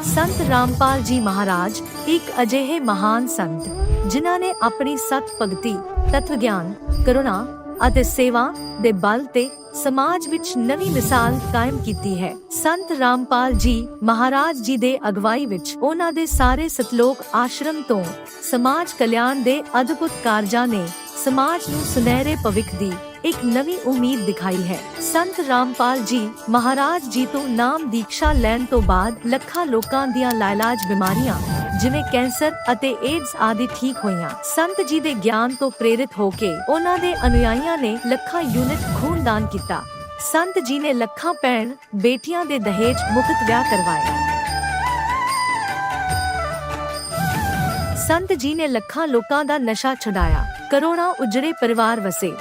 ਸੰਤ ਰਾਮਪਾਲ ਜੀ ਮਹਾਰਾਜ ਇੱਕ ਅਜਿਹੇ ਮਹਾਨ ਸੰਤ ਜਿਨ੍ਹਾਂ ਨੇ ਆਪਣੀ ਸਤ ਭਗਤੀ, ਤਤਵ ਗਿਆਨ, ਕਰੁਣਾ ਅਤੇ ਸੇਵਾ ਦੇ ਬਲ ਤੇ ਸਮਾਜ ਵਿੱਚ ਨਵੀਂ ਮਿਸਾਲ ਕਾਇਮ ਕੀਤੀ ਹੈ। ਸੰਤ ਰਾਮਪਾਲ ਜੀ ਮਹਾਰਾਜ ਜੀ ਦੇ ਅਗਵਾਈ ਵਿੱਚ ਉਹਨਾਂ ਦੇ ਸਾਰੇ ਸਤਲੋਕ ਆਸ਼ਰਮ ਤੋਂ ਸਮਾਜ ਕਲਿਆਣ ਦੇ ਅਦਭੁਤ ਕਾਰਜਾਂ ਨੇ ਸਮਾਜ ਨੂੰ ਸੁਨਹਿਰੇ ਭਵਿੱਖ ਦੀ ਇੱਕ ਨਵੀਂ ਉਮੀਦ ਦਿਖਾਈ ਹੈ। ਸੰਤ ਰਾਮਪਾਲ ਜੀ ਮਹਾਰਾਜ ਜੀ ਤੋਂ ਨਾਮ ਦੀਕਸ਼ਾ ਲੈਣ ਤੋਂ ਬਾਅਦ ਲੱਖਾਂ ਲੋਕਾਂ ਦੀਆਂ ਲਾਇਲਾਜ ਬਿਮਾਰੀਆਂ ਜਿਵੇਂ ਕੈਂਸਰ ਅਤੇ ਏਡਜ਼ ਆਦਿ ਠੀਕ ਹੋਈਆਂ। ਸੰਤ ਜੀ ਦੇ ਗਿਆਨ ਤੋਂ ਪ੍ਰੇਰਿਤ ਹੋ ਕੇ ਉਹਨਾਂ ਦੇ ਅਨੁਯਾਈਆਂ ਨੇ ਲੱਖਾਂ ਯੂਨਿਟ ਖੂਨ ਦਾਨ ਕੀਤਾ। ਸੰਤ ਜੀ ਨੇ ਲੱਖਾਂ ਭੈਣ ਬੇਟੀਆਂ ਦੇ ਦਹੇਜ ਮੁਕਤ ਵਿਆਹ ਕਰਵਾਏ। ਸੰਤ ਜੀ ਨੇ ਲੱਖਾਂ ਲੋਕਾਂ ਦਾ ਨਸ਼ਾ ਛੁਡਾਇਆ, ਕਰੋੜਾਂ ਉਜੜੇ ਪਰਿਵਾਰ ਵਸੇ।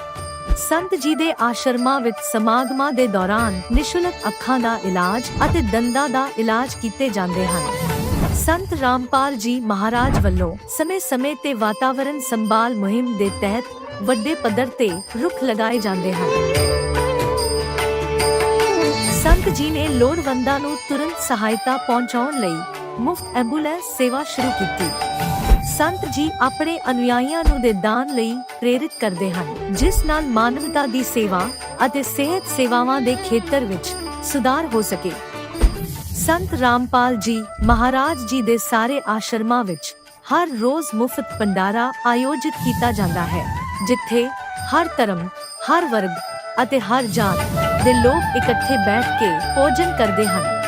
ਸੰਤ ਜੀ ਦੇ ਆਸ਼ਰਮਾਂ ਵਿੱਚ ਸਮਾਗਮਾਂ ਦੇ ਦੌਰਾਨ ਨਿਸ਼ੁਲਕ ਅੱਖਾਂ ਦਾ ਇਲਾਜ ਅਤੇ ਦੰਦਾਂ ਦਾ ਇਲਾਜ ਕੀਤੇ ਜਾਂਦੇ ਹਨ। ਸੰਤ ਰਾਮਪਾਲ ਜੀ ਮਹਾਰਾਜ ਵੱਲੋਂ ਸਮੇਂ-ਸਮੇਂ ਤੇ ਵਾਤਾਵਰਣ ਸੰਭਾਲ ਮੁਹਿੰਮ ਦੇ ਤਹਿਤ ਵੱਡੇ ਪੱਧਰ ਤੇ ਰੁੱਖ ਲਗਾਏ ਜਾਂਦੇ ਹਨ। ਸੰਤ ਜੀ ਨੇ ਲੋੜਵੰਦਾਂ ਨੂੰ ਤੁਰੰਤ ਸਹਾਇਤਾ ਪਹੁੰਚਾਉਣ ਲਈ ਮੁਫਤ ਐਂਬੂਲੈਂਸ ਸੇਵਾ ਸ਼ੁਰੂ ਕੀਤੀ। ਸੰਤ ਜੀ ਆਪਣੇ ਅਨੁਯਾਈਆਂ ਨੂੰ ਦੇ ਦਾਨ ਲਈ ਪ੍ਰੇਰਿਤ ਕਰਦੇ ਹਨ, ਜਿਸ ਨਾਲ ਮਾਨਵਤਾ ਦੀ ਸੇਵਾ ਅਤੇ ਸਿਹਤ ਸੇਵਾਵਾਂ ਦੇ ਖੇਤਰ ਵਿੱਚ ਸੁਧਾਰ ਹੋ ਸਕੇ। ਸੰਤ ਰਾਮਪਾਲ ਜੀ ਮਹਾਰਾਜ ਜੀ ਦੇ ਸਾਰੇ ਆਸ਼ਰਮਾਂ ਵਿੱਚ ਹਰ ਰੋਜ਼ ਮੁਫਤ ਭੰਡਾਰਾ ਆਯੋਜਿਤ ਕੀਤਾ ਜਾਂਦਾ ਹੈ, ਜਿੱਥੇ ਹਰ ਧਰਮ, ਹਰ ਵਰਗ ਅਤੇ ਹਰ ਜਾਤ ਦੇ ਲੋਕ ਇਕੱਠੇ ਬੈਠ ਕੇ ਭੋਜਨ ਕਰਦੇ ਹਨ।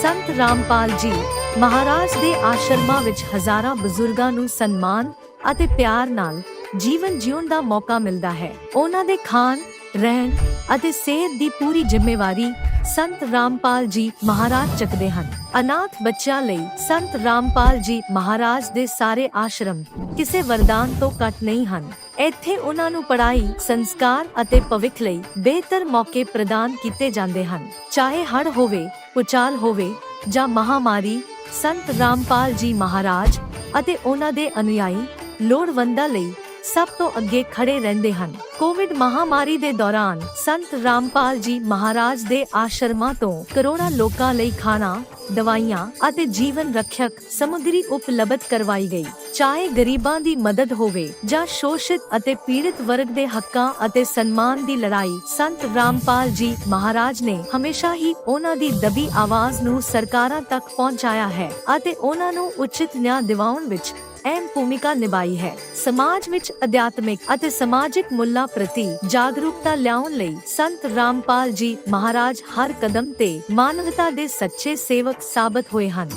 ਸੰਤ ਰਾਮਪਾਲ ਜੀ ਮਹਾਰਾਜ ਦੇ ਆਸ਼ਰਮਾਂ ਵਿੱਚ ਹਜ਼ਾਰਾਂ ਬਜ਼ੁਰਗਾਂ ਨੂੰ ਸਨਮਾਨ ਅਤੇ ਪਿਆਰ ਨਾਲ ਜੀਵਨ ਜਿਉਣ ਦਾ ਮੌਕਾ ਮਿਲਦਾ ਹੈ। ਉਹਨਾਂ ਦੇ ਖਾਣ, ਰਹਿਣ ਅਤੇ ਸਿਹਤ ਦੀ ਪੂਰੀ ਜ਼ਿੰਮੇਵਾਰੀ ਸੰਤ ਰਾਮਪਾਲ ਜੀ ਮਹਾਰਾਜ ਚੱਕਦੇ ਹਨ। ਅਨਾਥ ਬੱਚਿਆਂ ਲਈ ਸੰਤ ਰਾਮਪਾਲ ਜੀ ਮਹਾਰਾਜ ਦੇ ਸਾਰੇ ਆਸ਼ਰਮ ਕਿਸੇ ਵਰਦਾਨ ਤੋਂ ਘੱਟ ਨਹੀਂ ਹਨ। ਇੱਥੇ ਉਹਨਾਂ ਨੂੰ ਪੜ੍ਹਾਈ, ਸੰਸਕਾਰ ਅਤੇ ਭਵਿੱਖ ਲਈ ਬਿਹਤਰ ਮੌਕੇ ਪ੍ਰਦਾਨ ਕੀਤੇ ਜਾਂਦੇ ਹਨ। ਚਾਹੇ ਹੜ੍ਹ ਹੋਵੇ, ਭੂਚਾਲ ਹੋਵੇ ਜਾਂ ਮਹਾਮਾਰੀ, ਸੰਤ ਰਾਮਪਾਲ ਜੀ ਮਹਾਰਾਜ ਅਤੇ ਉਹਨਾਂ ਦੇ ਅਨੁਯਾਈ ਲੋੜਵੰਦਾਂ ਲਈ ਸਭ ਤੋਂ ਅੱਗੇ ਖੜੇ ਰਹਿੰਦੇ ਹਨ। ਕੋਵਿਡ ਮਹਾਮਾਰੀ ਦੇ ਦੌਰਾਨ ਸੰਤ ਰਾਮਪਾਲ ਜੀ ਮਹਾਰਾਜ ਦੇ ਆਸ਼ਰਮਾਂ ਤੋਂ ਕਰੋੜਾਂ ਲੋਕਾਂ ਲਈ ਖਾਣਾ, ਦਵਾਈਆਂ ਅਤੇ ਜੀਵਨ ਰੱਖਿਅਕ ਸਮੱਗਰੀ ਉਪਲਬਧ ਕਰਵਾਈ ਗਈ। ਚਾਹੇ ਗਰੀਬਾਂ ਦੀ ਮਦਦ ਹੋਵੇ ਜਾਂ ਸ਼ੋਸ਼ਿਤ ਅਤੇ ਪੀੜਿਤ ਵਰਗ ਦੇ ਹੱਕਾਂ ਅਤੇ ਸਨਮਾਨ ਦੀ ਲੜਾਈ, ਸੰਤ ਰਾਮਪਾਲ ਜੀ ਮਹਾਰਾਜ ਨੇ ਹਮੇਸ਼ਾ ਹੀ ਉਹਨਾਂ ਦੀ ਦਬੀ ਆਵਾਜ਼ ਨੂੰ ਸਰਕਾਰਾਂ ਤੱਕ ਪਹੁੰਚਾਇਆ ਹੈ ਅਤੇ ਉਹਨਾਂ ਨੂੰ ਉਚਿਤ ਨਿਆਂ ਦਿਵਾਉਣ ਵਿੱਚ ਅਹਿਮ ਭੂਮਿਕਾ ਨਿਭਾਈ ਹੈ। ਸਮਾਜ ਵਿੱਚ ਅਧਿਆਤਮਿਕ ਅਤੇ ਸਮਾਜਿਕ ਮੁੱਲਾਂ ਪ੍ਰਤੀ ਜਾਗਰੂਕਤਾ ਲਿਆਉਣ ਲਈ ਸੰਤ ਰਾਮਪਾਲ ਜੀ ਮਹਾਰਾਜ ਹਰ ਕਦਮ ਤੇ ਮਾਨਵਤਾ ਦੇ ਸੱਚੇ ਸੇਵਕ ਸਾਬਤ ਹੋਏ ਹਨ।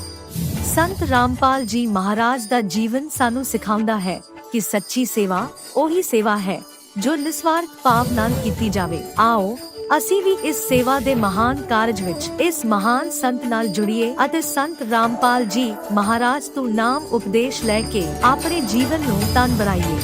ਸੰਤ ਰਾਮਪਾਲ ਜੀ ਮਹਾਰਾਜ ਦਾ ਜੀਵਨ ਸਾਨੂੰ ਸਿਖਾਉਂਦਾ ਹੈ ਕਿ ਸੱਚੀ ਸੇਵਾ ਉਹੀ ਸੇਵਾ ਹੈ ਜੋ ਨਿਸਵਾਰਥ ਭਾਵ ਨਾਲ ਕੀਤੀ ਜਾਵੇ। ਆਓ ਅਸੀਂ ਵੀ ਇਸ ਸੇਵਾ ਦੇ ਮਹਾਨ ਕਾਰਜ ਵਿੱਚ ਇਸ ਮਹਾਨ ਸੰਤ ਨਾਲ ਜੁੜੀਏ ਅਤੇ ਸੰਤ ਰਾਮਪਾਲ ਜੀ ਮਹਾਰਾਜ ਤੋਂ ਨਾਮ ਉਪਦੇਸ਼ ਲੈ ਕੇ ਆਪਣੇ ਜੀਵਨ ਨੂੰ ਧਨ ਬਣਾਈਏ।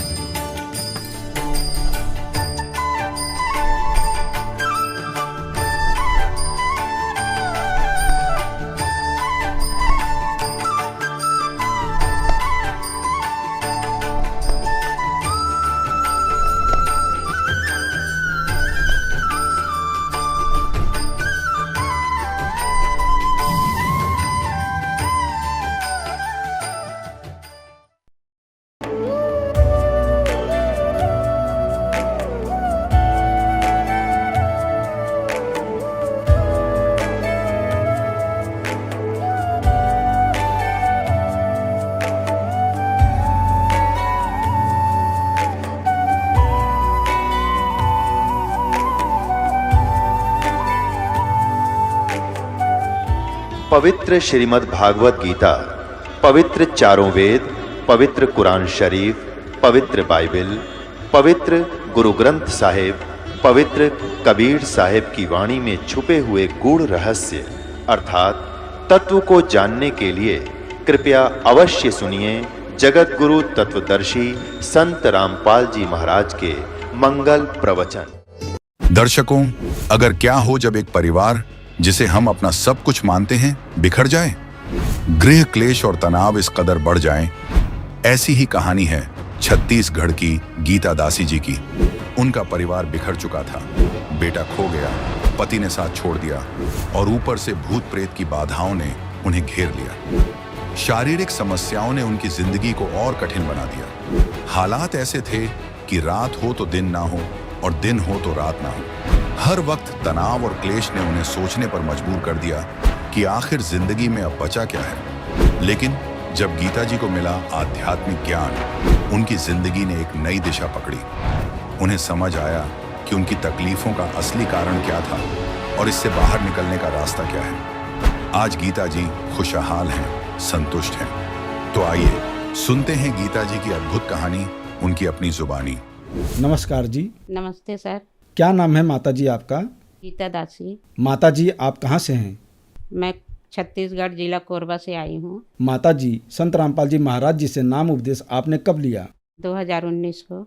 पवित्र श्रीमद् भागवत गीता, पवित्र चारों वेद, पवित्र कुरान शरीफ, पवित्र बाइबल, पवित्र गुरु ग्रंथ साहिब, पवित्र कबीर साहिब की वाणी में छुपे हुए गूढ़ रहस्य अर्थात तत्व को जानने के लिए कृपया अवश्य सुनिए जगत गुरु तत्वदर्शी संत रामपाल जी महाराज के मंगल प्रवचन। दर्शकों, अगर क्या हो जब एक परिवार जिसे हम अपना सब कुछ मानते हैं बिखर जाए, गृह क्लेश और तनाव इस कदर बढ़ जाएं, ऐसी ही कहानी है छत्तीसगढ़ की गीता दासी जी की। उनका परिवार बिखर चुका था, बेटा खो गया, पति ने साथ छोड़ दिया और ऊपर से भूत प्रेत की बाधाओं ने उन्हें घेर लिया। शारीरिक समस्याओं ने उनकी जिंदगी को और कठिन बना दिया। हालात ऐसे थे कि रात हो तो दिन ना हो और दिन हो तो रात ना हो। हर वक्त तनाव और क्लेश ने उन्हें सोचने पर मजबूर कर दिया कि आखिर जिंदगी में अब बचा क्या है। लेकिन जब गीता जी को मिला आध्यात्मिक ज्ञान, उनकी जिंदगी ने एक नई दिशा पकड़ी। उन्हें समझ आया कि उनकी तकलीफों का असली कारण क्या था और इससे बाहर निकलने का रास्ता क्या है। आज गीता जी खुशहाल हैं, संतुष्ट हैं। तो आइए सुनते हैं गीता जी की अद्भुत कहानी, उनकी अपनी जुबानी। नमस्कार जी। नमस्ते सर। क्या नाम है माता जी आपका? गीता दासी। माता जी आप कहाँ से हैं? मैं छत्तीसगढ़ जिला कोरबा से आई हूँ। माता जी, संत रामपाल जी महाराज जी से नाम उपदेश आपने कब लिया? 2019 को।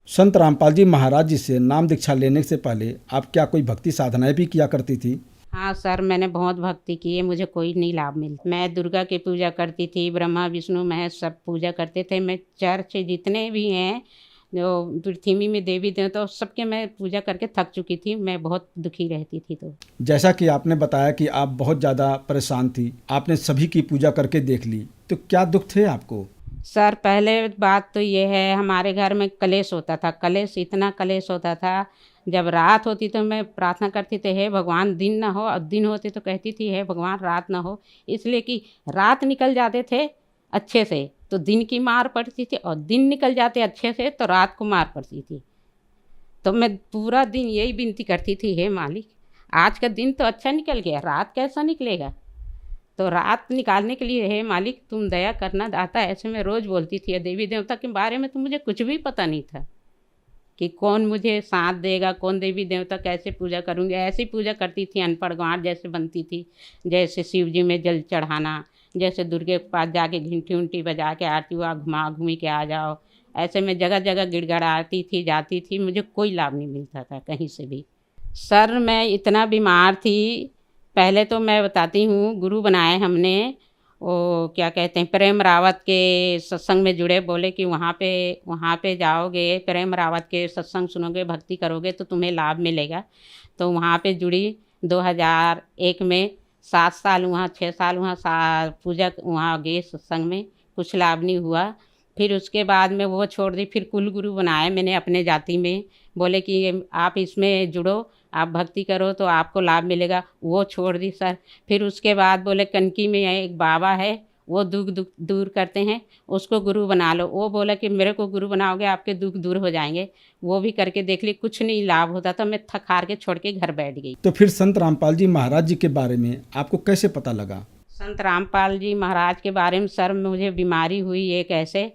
संत रामपाल जी महाराज जी से नाम दीक्षा लेने से पहले आप क्या कोई भक्ति साधनाएं भी किया करती थी? हाँ सर, मैंने बहुत भक्ति की है, मुझे कोई नहीं लाभ मिलता। मैं दुर्गा की पूजा करती थी, ब्रह्मा विष्णु महेश सब पूजा करते थे। मैं चर्च जितने भी हैं जो पृथ्वी में देवी देवता तो सबके मैं पूजा करके थक चुकी थी। मैं बहुत दुखी रहती थी। तो जैसा कि आपने बताया कि आप बहुत ज़्यादा परेशान थी, आपने सभी की पूजा करके देख ली, तो क्या दुख थे आपको? सर पहले बात तो ये है, हमारे घर में कलेश होता था। कलेश इतना कलेश होता था, जब रात होती तो मैं प्रार्थना करती थी, हे भगवान दिन ना हो, और दिन होते तो कहती थी हे भगवान रात ना हो। इसलिए कि रात निकल जाते थे अच्छे से तो दिन की मार पड़ती थी, और दिन निकल जाते अच्छे से तो रात को मार पड़ती थी। तो मैं पूरा दिन यही विनती करती थी, हे मालिक आज का दिन तो अच्छा निकल गया, रात कैसा निकलेगा। तो रात निकालने के लिए हे मालिक तुम दया करना दाता, ऐसे मैं रोज़ बोलती थी। देवी देवता के बारे में तो मुझे कुछ भी पता नहीं था कि कौन मुझे साथ देगा, कौन देवी देवता कैसे पूजा करूँगी। ऐसी पूजा करती थी, अनपढ़ गाँठ जैसे बनती थी। जैसे शिव जी में जल चढ़ाना, जैसे दुर्गे के पास जाके घंटी उंटी बजा के आरती हुआ घुमा घूमी के आ जाओ। ऐसे में जगह जगह गिड़गड़ाती थी, जाती थी, मुझे कोई लाभ नहीं मिलता था कहीं से भी। सर मैं इतना बीमार थी, पहले तो मैं बताती हूँ, गुरु बनाए हमने, वो क्या कहते हैं प्रेम रावत के सत्संग में जुड़े। बोले कि वहाँ पे जाओगे, प्रेम रावत के सत्संग सुनोगे, भक्ति करोगे तो तुम्हें लाभ मिलेगा। तो वहाँ पे जुड़ी 2001 में। 7 साल वहाँ, 6 साल वहाँ पूजा वहाँ गए सत्संग में, कुछ लाभ नहीं हुआ। फिर उसके बाद में वो छोड़ दी। फिर कुल गुरु बनाए मैंने अपने जाति में। बोले कि आप इसमें जुड़ो, आप भक्ति करो तो आपको लाभ मिलेगा। वो छोड़ दी सर। फिर उसके बाद बोले कनकी में एक बाबा है, वो दुख दूर करते हैं, उसको गुरु बना लो। वो बोला कि मेरे को गुरु बनाओगे आपके दुख दूर हो जाएंगे। वो भी करके देख ली, कुछ नहीं लाभ होता था। मैं थक हार के छोड़ के घर बैठ गई। तो फिर संत रामपाल जी महाराज जी के बारे में आपको कैसे पता लगा? संत रामपाल जी महाराज के बारे में सर मुझे बीमारी हुई एक ऐसे,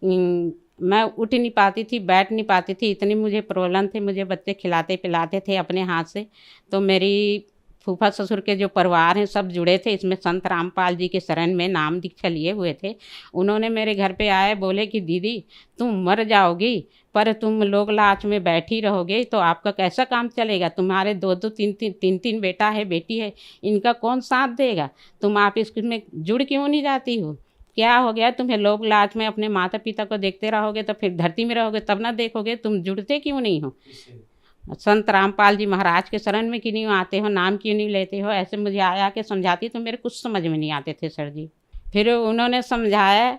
मैं उठ नहीं पाती थी, बैठ नहीं पाती थी, इतनी मुझे प्रॉब्लम थी। मुझे बच्चे खिलाते पिलाते थे अपने हाथ से। तो मेरी फूफा ससुर के जो परिवार हैं सब जुड़े थे इसमें, संत रामपाल जी के शरण में नाम दीक्षा लिए हुए थे। उन्होंने मेरे घर पे आए, बोले कि दीदी तुम मर जाओगी पर तुम लोग लाच में बैठी रहोगे तो आपका कैसा काम चलेगा। तुम्हारे 2-2 3-3 बेटा है, बेटी है, इनका कौन साथ देगा। तुम आप इसमें जुड़ क्यों नहीं जाती हो, क्या हो गया तुम्हें। लोग लाच में अपने माता पिता को देखते रहोगे तो फिर धरती में रहोगे तब ना देखोगे, तुम जुड़ते क्यों नहीं हो। संत रामपाल जी महाराज के शरण में क्यों नहीं आते हो, नाम क्यों नहीं लेते हो। ऐसे मुझे आया के समझाती तो मेरे कुछ समझ में नहीं आते थे सर जी। फिर उन्होंने समझाया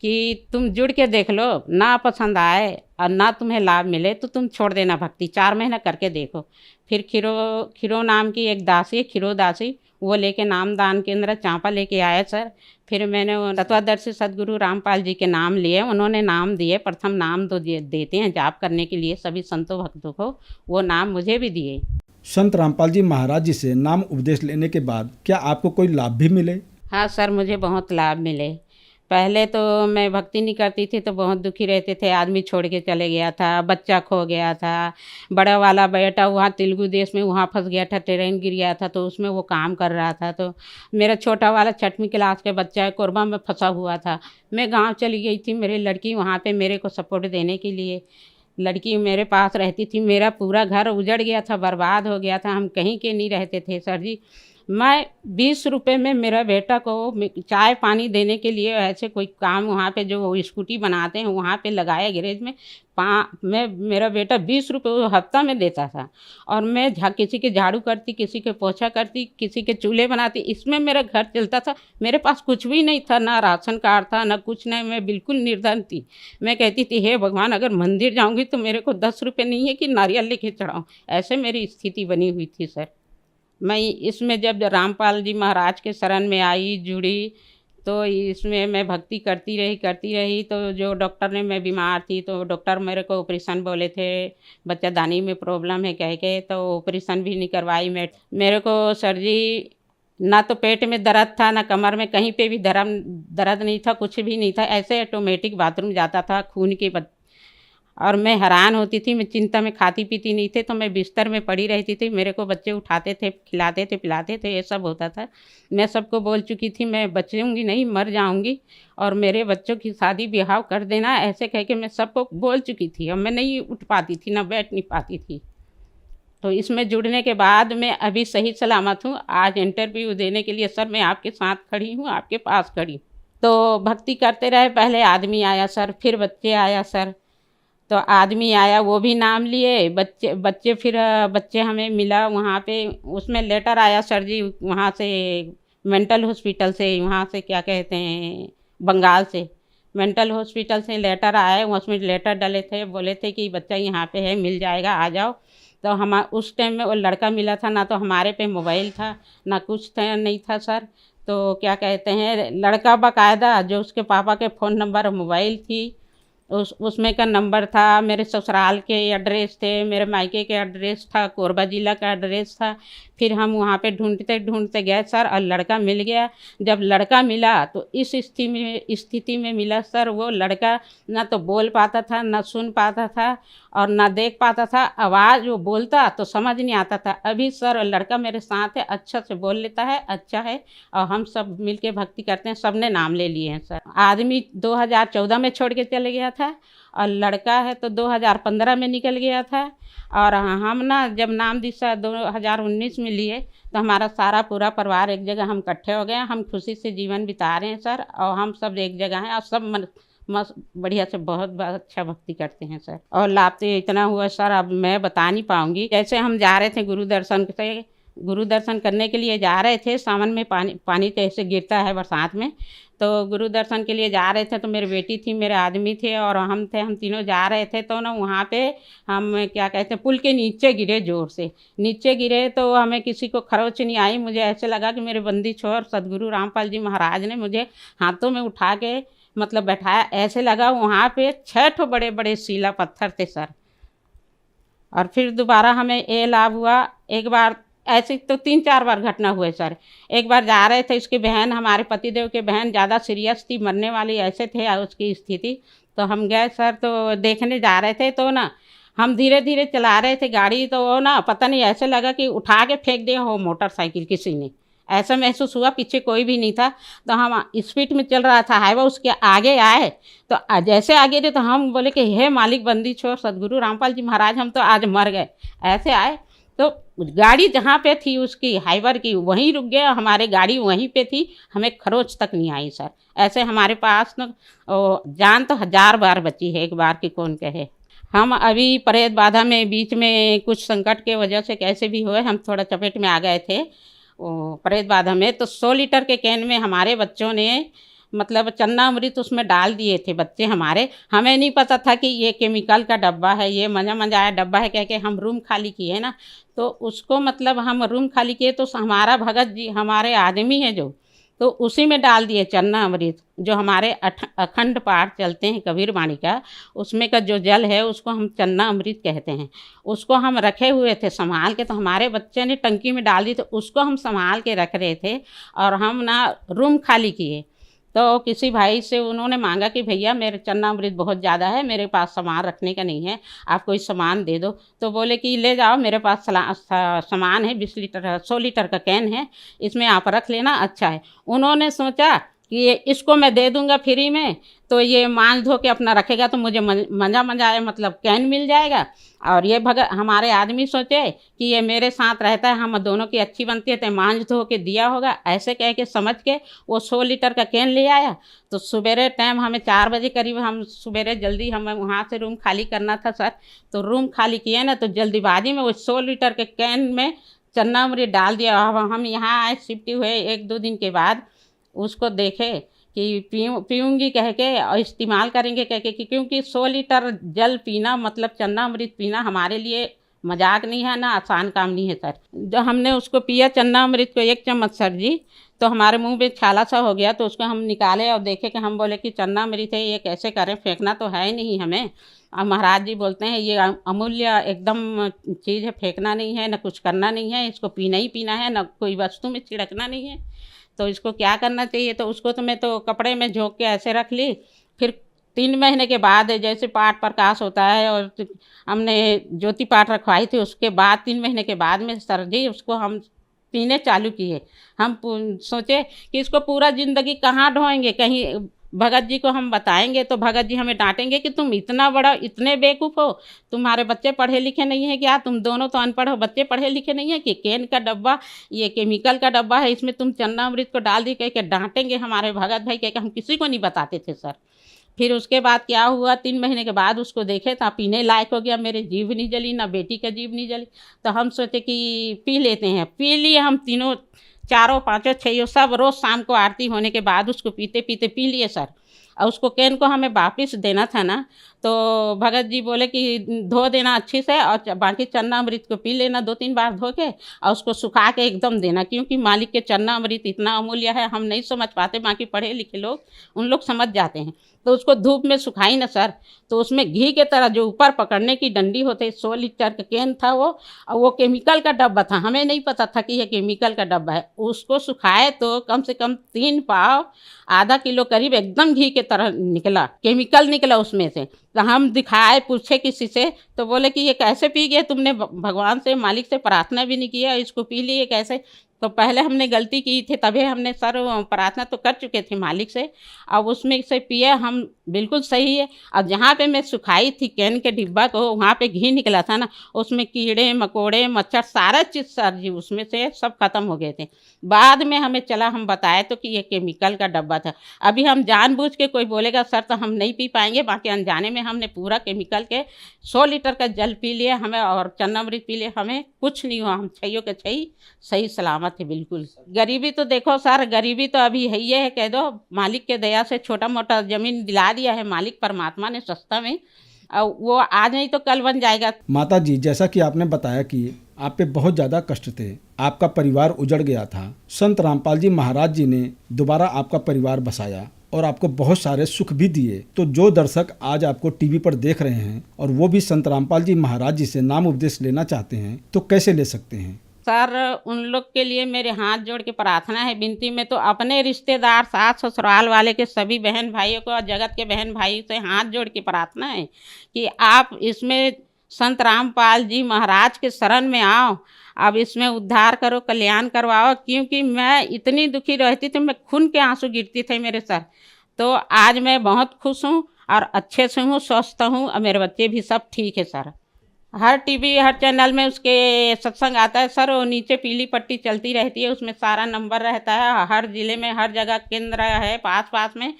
कि तुम जुड़ के देख लो, ना पसंद आए और ना तुम्हें लाभ मिले तो तुम छोड़ देना भक्ति, 4 महीना करके देखो। फिर खिरो नाम की एक दासी, खिरो दासी, वो लेके नाम दान केंद्र चांपा लेके आए सर। फिर मैंने तत्वदर्शी सदगुरु रामपाल जी के नाम लिए, उन्होंने नाम दिए। प्रथम नाम तो देते हैं जाप करने के लिए सभी संतों भक्तों को, वो नाम मुझे भी दिए। संत रामपाल जी महाराज जी से नाम उपदेश लेने के बाद क्या आपको कोई लाभ भी मिले? हाँ सर, मुझे बहुत लाभ मिले। पहले तो मैं भक्ति नहीं करती थी तो बहुत दुखी रहते थे। आदमी छोड़ के चले गया था, बच्चा खो गया था, बड़ा वाला बेटा वहाँ तेलुगु देश में वहाँ फंस गया था, ट्रेन गिर गया था तो उसमें वो काम कर रहा था। तो मेरा छोटा वाला 6वीं क्लास का बच्चा है, कोरबा में फंसा हुआ था। मैं गाँव चली गई थी, मेरी लड़की वहाँ पर मेरे को सपोर्ट देने के लिए लड़की मेरे पास रहती थी। मेरा पूरा घर उजड़ गया था, बर्बाद हो गया था, हम कहीं के नहीं रहते थे सर जी। मैं 20 रुपए में मेरा बेटा को चाय पानी देने के लिए ऐसे कोई काम वहाँ पे जो स्कूटी बनाते हैं वहाँ पे लगाया गैरेज में मैं मेरा बेटा 20 रुपये वो हफ्ता में देता था। और मैं किसी के झाड़ू करती, किसी के पोछा करती, किसी के चूल्हे बनाती, इसमें मेरा घर चलता था। मेरे पास कुछ भी नहीं था, ना राशन कार्ड था, ना कुछ नहीं, मैं बिल्कुल निर्धन थी। मैं कहती थी हे भगवान, अगर मंदिर जाऊँगी तो मेरे को 10 रुपये नहीं है कि नारियल लेके चढ़ाऊँ, ऐसे मेरी स्थिति बनी हुई थी सर। मैं इसमें जब रामपाल जी महाराज के शरण में आई, जुड़ी, तो इसमें मैं भक्ति करती रही। तो जो डॉक्टर ने, मैं बीमार थी तो डॉक्टर मेरे को ऑपरेशन बोले थे, बच्चादानी में प्रॉब्लम है कह के, तो ऑपरेशन भी नहीं करवाई। मेरे को सर जी ना तो पेट में दर्द था, ना कमर में, कहीं पे भी दर्द नहीं था, कुछ भी नहीं था। ऐसे ऑटोमेटिक बाथरूम जाता था खून के और मैं हैरान होती थी। मैं चिंता में खाती पीती नहीं थी, तो मैं बिस्तर में पड़ी रहती थी। मेरे को बच्चे उठाते थे, खिलाते थे, पिलाते थे, ये सब होता था। मैं सबको बोल चुकी थी मैं बचूंगी नहीं, मर जाऊंगी, और मेरे बच्चों की शादी ब्याह कर देना, ऐसे कह के मैं सबको बोल चुकी थी। और मैं नहीं उठ पाती थी, ना बैठ नहीं पाती थी। तो इसमें जुड़ने के बाद मैं अभी सही सलामत हूँ। आज इंटरव्यू देने के लिए सर मैं आपके साथ खड़ी हूँ, आपके पास खड़ी। तो भक्ति करते रहे, पहले आदमी आया सर, फिर बच्चे आया सर। तो आदमी आया, वो भी नाम लिए, बच्चे फिर बच्चे हमें मिला वहाँ पे। उसमें लेटर आया सर जी वहाँ से, मेंटल हॉस्पिटल से, वहाँ से क्या कहते हैं, बंगाल से मेंटल हॉस्पिटल से लेटर आए। उसमें लेटर डाले थे, बोले थे कि बच्चा यहाँ पे है, मिल जाएगा, आ जाओ। तो हम उस टाइम में वो लड़का मिला था, ना तो हमारे पे मोबाइल था, ना कुछ था, नहीं था सर। तो क्या कहते हैं, लड़का बाकायदा जो उसके पापा के फ़ोन नंबर, मोबाइल थी, उसमें का नंबर था, मेरे ससुराल के एड्रेस थे, मेरे मायके के एड्रेस था, कोरबा ज़िला का एड्रेस था। फिर हम वहाँ पे ढूंढते गए सर, और लड़का मिल गया। जब लड़का मिला तो इस स्थिति में मिला सर। वो लड़का ना तो बोल पाता था, ना सुन पाता था, और ना देख पाता था। आवाज़ वो बोलता तो समझ नहीं आता था। अभी सर लड़का मेरे साथ है, अच्छा से बोल लेता है, अच्छा है, और हम सब मिल के भक्ति करते हैं। सब ने नाम ले लिए हैं सर। आदमी 2014 में छोड़ के चले गया था, और लड़का है तो 2015 में निकल गया था। और हम ना जब नाम दिशा 2019 में लिए, तो हमारा सारा पूरा परिवार एक जगह हम इकट्ठे हो गए। हम खुशी से जीवन बिता रहे हैं सर, और हम सब एक जगह हैं, और सब मस्त बढ़िया से बहुत अच्छा भक्ति करते हैं सर। और लाभ तो इतना हुआ सर, अब मैं बता नहीं पाऊँगी। जैसे हम जा रहे थे गुरु दर्शन करने के लिए जा रहे थे, सावन में पानी कैसे गिरता है बरसात में, तो गुरु दर्शन के लिए जा रहे थे। तो मेरी बेटी थी, मेरे आदमी थे, और हम तीनों जा रहे थे। तो ना वहाँ पे हम क्या कहते हैं, पुल के नीचे गिरे, ज़ोर से नीचे गिरे। तो हमें किसी को खरोच नहीं आई। मुझे ऐसे लगा कि मेरे बंदी छोर सदगुरु रामपाल जी महाराज ने मुझे हाथों में उठा के मतलब बैठाया। ऐसे लगा वहाँ पे 6 बड़े बड़े सीला पत्थर थे सर। और फिर दोबारा हमें ये लाभ हुआ, एक बार ऐसे तो 3-4 बार घटना हुए सर। एक बार जा रहे थे, इसकी बहन, हमारे पतिदेव की बहन ज़्यादा सीरियस थी, मरने वाली ऐसे थे उसकी स्थिति। तो हम गए सर, तो देखने जा रहे थे। तो ना हम धीरे धीरे चला रहे थे गाड़ी, तो वो ना पता नहीं ऐसे लगा कि उठा के फेंक दिया हो मोटरसाइकिल किसी ने, ऐसा महसूस हुआ। पीछे कोई भी नहीं था। तो हम स्पीड में चल रहा था हाईवे, उसके आगे आए। तो जैसे आगे थे तो हम बोले कि हे मालिक बंदी छोड़ सदगुरु रामपाल जी महाराज, हम तो आज मर गए। ऐसे आए तो गाड़ी जहाँ पे थी उसकी हाईवर की, वहीं रुक गया। हमारे गाड़ी वहीं पे थी, हमें खरोच तक नहीं आई सर। ऐसे हमारे पास न जान तो 1000 बार बची है, एक बार की कौन कहे। हम अभी परेद बाधा में बीच में कुछ संकट के वजह से कैसे भी हुए, हम थोड़ा चपेट में आ गए थे परेद बाधा में। तो 100 लीटर के कैन में हमारे बच्चों ने मतलब चन्ना अमृत उसमें डाल दिए थे बच्चे हमारे। हमें नहीं पता था कि ये केमिकल का डब्बा है, ये मजा आया डब्बा है कह के हम रूम खाली किए ना। तो उसको मतलब हम रूम खाली किए, तो हमारा भगत जी हमारे आदमी है जो, तो उसी में डाल दिए चन्ना अमृत। जो हमारे अखंड पाठ चलते हैं कबीर वाणी का, उसमें का जो जल है उसको हम चन्ना अमृत कहते हैं। उसको हम रखे हुए थे संभाल के। तो हमारे बच्चे ने टंकी में डाल दी, तो उसको हम संभाल के रख रहे थे। और हम ना रूम खाली किए, तो किसी भाई से उन्होंने मांगा कि भैया मेरे चन्ना अमृत बहुत ज़्यादा है, मेरे पास सामान रखने का नहीं है, आप कोई सामान दे दो। तो बोले कि ले जाओ, मेरे पास सामान है, 20 लीटर 100 लीटर का कैन है, इसमें आप रख लेना, अच्छा है। उन्होंने सोचा कि ये इसको मैं दे दूंगा फ्री में, तो ये मांझ धो के अपना रखेगा तो मुझे मजा आए, मतलब कैन मिल जाएगा। और ये भगत हमारे आदमी सोचे कि ये मेरे साथ रहता है, हम दोनों की अच्छी बनती है, तो मांझ धो के दिया होगा, ऐसे कह के समझ के वो 100 लीटर का कैन ले आया। तो सवेरे टाइम हमें 4 बजे करीब, हम सवेरे जल्दी हमें वहाँ से रूम खाली करना था सर, तो रूम खाली किए ना, तो जल्दीबाजी में वो 100 लीटर के कैन में चन्ना अमृत डाल दिया। अब हम यहाँ आए शिफ्ट हुए 1-2 दिन के बाद, उसको देखे कि पीऊँगी कह के और इस्तेमाल करेंगे कह के, क्योंकि 100 लीटर जल पीना मतलब चन्ना अमृत पीना हमारे लिए मजाक नहीं है ना, आसान काम नहीं है सर। जब हमने उसको पिया चन्ना अमृत को 1 चम्मच सर जी, तो हमारे मुंह में छाला सा हो गया। तो उसको हम निकाले और देखे कि हम बोले कि चन्ना अमृत है, ये कैसे करें, फेंकना तो है नहीं हमें। अब महाराज जी बोलते हैं ये अमूल्य एकदम चीज़ है, फेंकना नहीं है, ना कुछ करना नहीं है, इसको पीना ही पीना है, ना कोई वस्तु में छिड़कना नहीं है। तो इसको क्या करना चाहिए, तो उसको तो मैं तो कपड़े में झोंक के ऐसे रख ली। फिर 3 महीने के बाद जैसे पाठ प्रकाश होता है और हमने ज्योति पाठ रखवाई थी, उसके बाद 3 महीने के बाद में सर जी उसको हम पीने चालू किए। हम सोचे कि इसको पूरा ज़िंदगी कहाँ ढोएंगे, कहीं भगत जी को हम बताएंगे तो भगत जी हमें डांटेंगे कि तुम इतना बड़ा, इतने बेवकूफ़ हो, तुम्हारे बच्चे पढ़े लिखे नहीं है क्या, तुम दोनों तो अनपढ़ हो, बच्चे पढ़े लिखे नहीं है कि कैन का डब्बा, ये केमिकल का डब्बा है, इसमें तुम चन्ना अमृत को डाल दी कह के डांटेंगे हमारे भगत भाई कह के। हम किसी को नहीं बताते थे सर। फिर उसके बाद क्या हुआ, 3 महीने के बाद उसको देखे तो पीने लायक हो गया, मेरे जीभ नहीं जली, ना बेटी का जीभ नहीं जली। तो हम सोचे कि पी लेते हैं, पी लिए हम तीनों, चारों पाँचों छइयों सब रोज़ शाम को आरती होने के बाद उसको पीते पीते पी लिए सर। और उसको कैन को हमें वापस देना था ना, तो भगत जी बोले कि धो देना अच्छी से और बाकी चन्ना अमृत को पी लेना 2-3 बार धो के, और उसको सुखा के एकदम देना, क्योंकि मालिक के चन्ना अमृत इतना अमूल्य है, हम नहीं समझ पाते, बाकी पढ़े लिखे लोग उन लोग समझ जाते हैं। तो उसको धूप में सुखाई ना सर, तो उसमें घी के तरह जो ऊपर पकड़ने की डंडी होती, 100 लीटर का कैन था वो, और वो केमिकल का डब्बा था, हमें नहीं पता था कि ये केमिकल का डब्बा है। उसको सुखाए तो कम से कम 3 पाव, आधा किलो करीब एकदम घी के तरह निकला, केमिकल निकला उसमें से। तो हम दिखाए, पूछे किसी से, तो बोले कि ये कैसे पी गए, तुमने भगवान से, मालिक से प्रार्थना भी नहीं किया, इसको पी लिए कैसे। तो पहले हमने गलती की थी, तभी हमने सर प्रार्थना तो कर चुके थे मालिक से, अब उसमें से पिए हम, बिल्कुल सही है। और जहाँ पे मैं सुखाई थी कैन के डिब्बा को, वहाँ पे घी निकला था ना, उसमें कीड़े मकोड़े मच्छर सारा चीज़ सर जी उसमें से सब खत्म हो गए थे। बाद में हमें चला, हम बताए तो कि ये केमिकल का डब्बा था। अभी हम जानबूझ के कोई बोलेगा सर तो हम नहीं पी पाएंगे, बाकी अनजाने में हमने पूरा केमिकल के 100 लीटर का जल पी लिया हमें, और चन्ना अमृत पी लिया, हमें कुछ नहीं हुआ, हम छइयों के छई सही सलामत थे बिल्कुल। गरीबी तो देखो सर, गरीबी तो अभी है ही है, कह दो मालिक के दया से छोटा मोटा ज़मीन दिला दिया है मालिक परमात्मा ने सस्ता में, और वो आज नहीं तो कल बन जाएगा। माता जी, जैसा कि आपने बताया कि आप पे बहुत ज़्यादा कष्ट थे, आपका परिवार उजड़ गया था, संत रामपाल जी महाराज जी ने दोबारा आपका परिवार बसाया और आपको बहुत सारे सुख भी दिए। तो जो दर्शक आज आपको टीवी पर देख रहे हैं और वो भी संत रामपाल जी महाराज जी से नाम उपदेश लेना चाहते हैं, तो कैसे ले सकते हैं? सर उन लोग के लिए मेरे हाथ जोड़ के प्रार्थना है, विनती में तो अपने रिश्तेदार, सास ससुराल वाले के सभी बहन भाइयों को और जगत के बहन भाई से हाथ जोड़ के प्रार्थना है कि आप इसमें संत रामपाल जी महाराज के शरण में आओ, अब इसमें उद्धार करो, कल्याण करवाओ। क्योंकि मैं इतनी दुखी रहती थी, मैं खून के आंसू गिरती थे मेरे सर। तो आज मैं बहुत खुश हूँ और अच्छे से हूँ, स्वस्थ हूँ, और मेरे बच्चे भी सब ठीक है सर। हर टीवी हर चैनल में उसके सत्संग आता है सर, वो नीचे पीली पट्टी चलती रहती है, उसमें सारा नंबर रहता है। हर ज़िले में हर जगह केंद्र है पास पास में,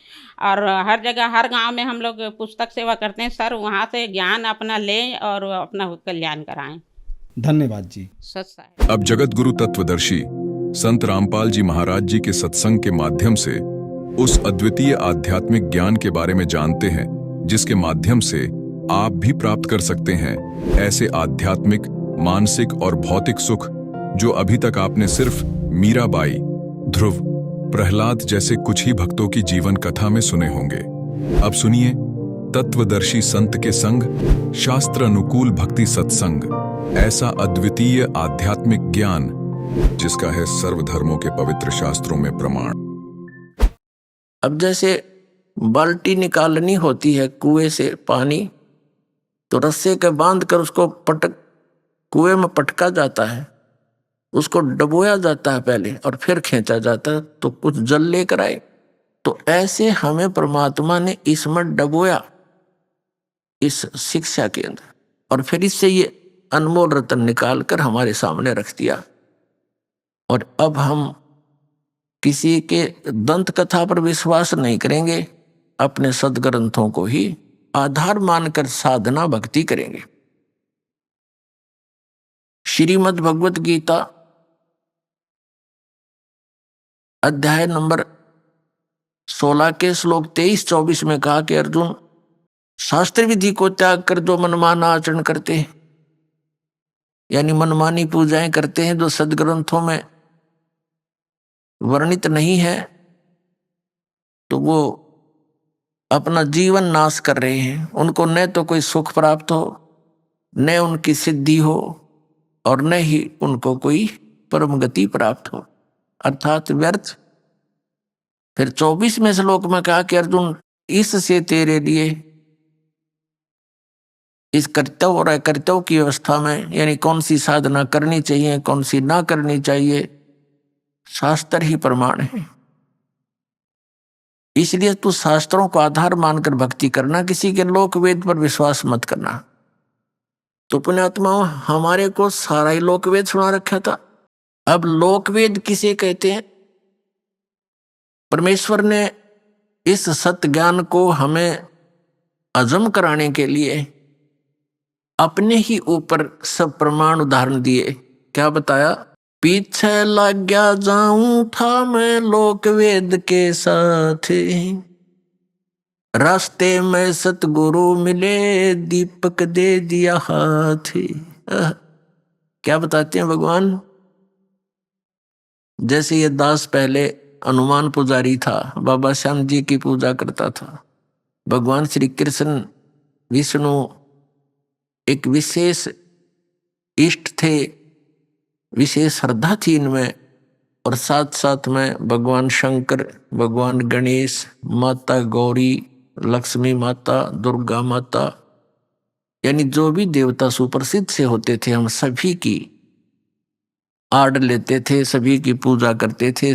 और हर जगह हर गांव में हम लोग पुस्तक सेवा करते हैं सर, वहाँ से ज्ञान अपना लें और अपना कल्याण कराएं। धन्यवाद जी। सत्संग। अब जगत गुरु तत्वदर्शी संत रामपाल जी महाराज जी के सत्संग के माध्यम से उस अद्वितीय आध्यात्मिक ज्ञान के बारे में जानते हैं, जिसके माध्यम से आप भी प्राप्त कर सकते हैं ऐसे आध्यात्मिक, मानसिक और भौतिक सुख जो अभी तक आपने सिर्फ मीराबाई, ध्रुव, प्रहलाद जैसे कुछ ही भक्तों की जीवन कथा में सुने होंगे। अब सुनिए तत्वदर्शी संत के संग शास्त्र अनुकूल भक्ति सत्संग, ऐसा अद्वितीय आध्यात्मिक ज्ञान जिसका है सर्वधर्मों के पवित्र शास्त्रों में प्रमाण। अब जैसे बाल्टी निकालनी होती है कुएं से पानी, तो रस्से के बांध कर उसको कुएं में पटका जाता है, उसको डबोया जाता है पहले और फिर खींचा जाता है। तो कुछ जल लेकर आए तो ऐसे हमें परमात्मा ने इसमें डबोया, इस शिक्षा के अंदर, और फिर इससे ये अनमोल रतन निकाल कर हमारे सामने रख दिया। और अब हम किसी के दंत कथा पर विश्वास नहीं करेंगे, अपने सदग्रंथों को ही आधार मानकर साधना भक्ति करेंगे। श्रीमद् भगवत गीता अध्याय नंबर 16 के श्लोक 23-24 में कहा कि अर्जुन, शास्त्र विधि को त्याग कर जो मनमाना आचरण करते हैं, यानी मनमानी पूजाएं करते हैं जो सदग्रंथों में वर्णित नहीं है, तो वो अपना जीवन नाश कर रहे हैं। उनको न तो कोई सुख प्राप्त हो, न उनकी सिद्धि हो, और न ही उनको कोई परम गति प्राप्त हो, अर्थात व्यर्थ। फिर 24वें श्लोक में कहा कि अर्जुन, इससे तेरे लिए इस कर्तव्य और अकर्तव्य की अवस्था में, यानी कौन सी साधना करनी चाहिए कौन सी ना करनी चाहिए, शास्त्र ही प्रमाण है। इसलिए तू शास्त्रों को आधार मानकर भक्ति करना, किसी के लोक वेद पर विश्वास मत करना। तो पुण्यात्माओं, हमारे को सारा ही लोक वेद सुना रखा था। अब लोक वेद किसे कहते हैं? परमेश्वर ने इस सत्य ज्ञान को हमें अजम कराने के लिए अपने ही ऊपर सब प्रमाण उदाहरण दिए। क्या बताया? पीछे लग गया जाऊं था मैं लोक वेद के साथ, रास्ते में सतगुरु मिले दीपक दे दिया हाथ। क्या बताते हैं भगवान? जैसे ये दास पहले हनुमान पुजारी था, बाबा श्याम जी की पूजा करता था। भगवान श्री कृष्ण विष्णु एक विशेष इष्ट थे, विशेष श्रद्धा थी इनमें, और साथ साथ में भगवान शंकर, भगवान गणेश, माता गौरी, लक्ष्मी माता, दुर्गा माता, यानी जो भी देवता सुप्रसिद्ध से होते थे, हम सभी की आड़ लेते थे, सभी की पूजा करते थे,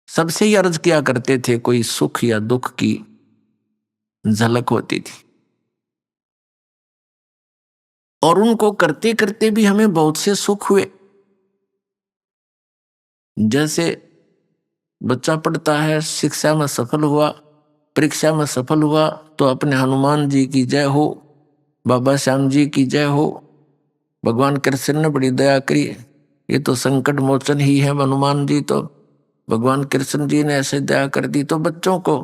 सबसे ही अर्ज किया करते थे, कोई सुख या दुख की झलक होती थी। और उनको करते करते भी हमें बहुत से सुख हुए। जैसे बच्चा पढ़ता है, शिक्षा में सफल हुआ, परीक्षा में सफल हुआ, तो अपने हनुमान जी की जय हो, बाबा श्याम जी की जय हो, भगवान कृष्ण ने बड़ी दया करी, ये तो संकट मोचन ही है हनुमान जी, तो भगवान कृष्ण जी ने ऐसे दया कर दी। तो बच्चों को,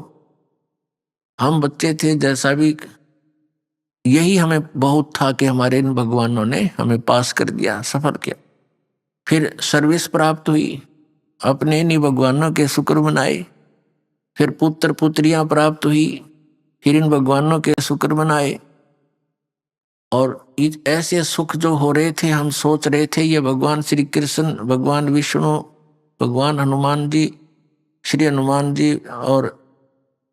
हम बच्चे थे जैसा भी, यही हमें बहुत था कि हमारे इन भगवानों ने हमें पास कर दिया, सफल किया। फिर सर्विस प्राप्त हुई, अपने इन्हीं भगवानों के शुक्र मनाए। फिर पुत्र पुत्रियां प्राप्त हुई, फिर इन भगवानों के शुक्र मनाए। और ऐसे सुख जो हो रहे थे, हम सोच रहे थे ये भगवान श्री कृष्ण, भगवान विष्णु, भगवान हनुमान जी, श्री हनुमान जी और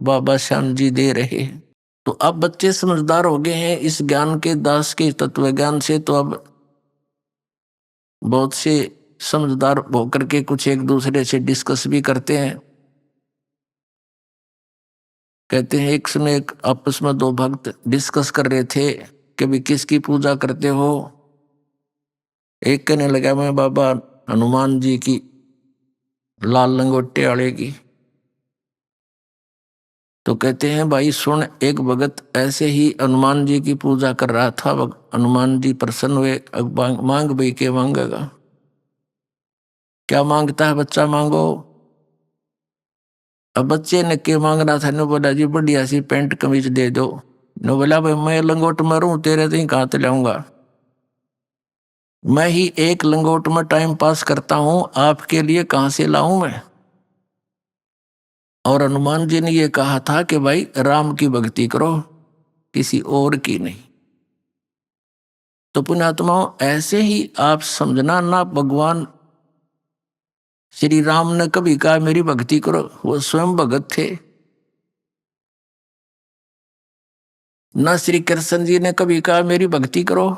बाबा श्याम जी दे रहे हैं। तो अब बच्चे समझदार हो गए हैं इस ज्ञान के, दास के तत्व ज्ञान से। तो अब बहुत से समझदार होकर के कुछ एक दूसरे से डिस्कस भी करते हैं। कहते हैं एक समय एक आपस में दो भक्त डिस्कस कर रहे थे कि भी किसकी पूजा करते हो। एक कहने लगा मैं बाबा हनुमान जी की, लाल लंगोटे वाले की। तो कहते हैं भाई सुन, एक भगत ऐसे ही हनुमान जी की पूजा कर रहा था, हनुमान जी प्रसन्न हुए, अब मांग भाई के मांगेगा। क्या मांगता है बच्चा? मांगो। अब बच्चे ने के मांग रहा था, ने बोला जी बढ़िया सी पैंट कमीज दे दो। ने बोला भाई मैं लंगोट मरूं, तेरे तो कहाँ से लाऊंगा, मैं ही एक लंगोट में टाइम पास करता हूं, आपके लिए कहां से लाऊं मैं। और हनुमान जी ने ये कहा था कि भाई राम की भक्ति करो, किसी और की नहीं। तो पुण्यात्माओं, ऐसे ही आप समझना ना, भगवान श्री राम ने कभी कहा मेरी भक्ति करो, वो स्वयं भगत थे। ना श्री कृष्ण जी ने कभी कहा मेरी भक्ति करो,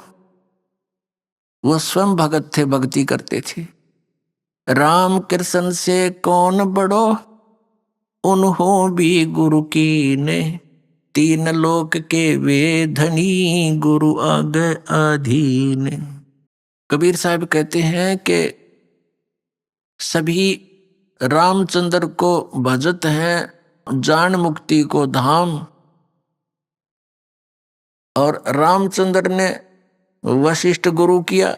वो स्वयं भगत थे, भक्ति करते थे। राम कृष्ण से कौन बड़ो, उन्हों भी गुरु की ने, तीन लोक के वे धनी, गुरु आगे अधीन। कबीर साहब कहते हैं कि सभी रामचंद्र को भजत हैं, जान मुक्ति को धाम। और रामचंद्र ने वशिष्ठ गुरु किया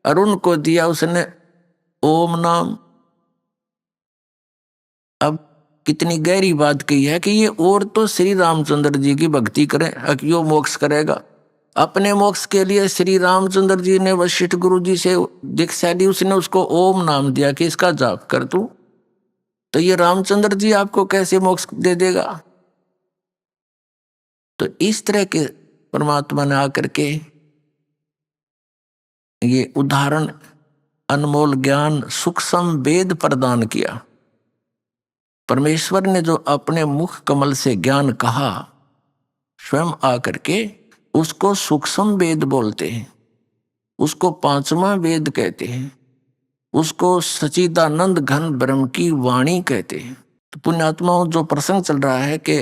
और उनको दिया उसने ओम नाम। अब कितनी गहरी बात कही है कि ये और तो श्री रामचंद्र जी की भक्ति करें अकियो मोक्ष करेगा। अपने मोक्ष के लिए श्री रामचंद्र जी ने वशिष्ठ गुरु जी से दीक्षा ली, उसने उसको ओम नाम दिया कि इसका जाप कर तू, तो ये रामचंद्र जी आपको कैसे मोक्ष दे देगा। तो इस तरह के परमात्मा ने आकर के ये उदाहरण, अनमोल ज्ञान, सूक्ष्म वेद प्रदान किया। परमेश्वर ने जो अपने मुख कमल से ज्ञान कहा, स्वयं आकर के उसको सूक्ष्म वेद बोलते हैं, उसको पांचवा वेद कहते हैं, उसको सच्चिदानंद घन ब्रह्म की वाणी कहते हैं। तो पुण्यात्माओं, जो प्रसंग चल रहा है कि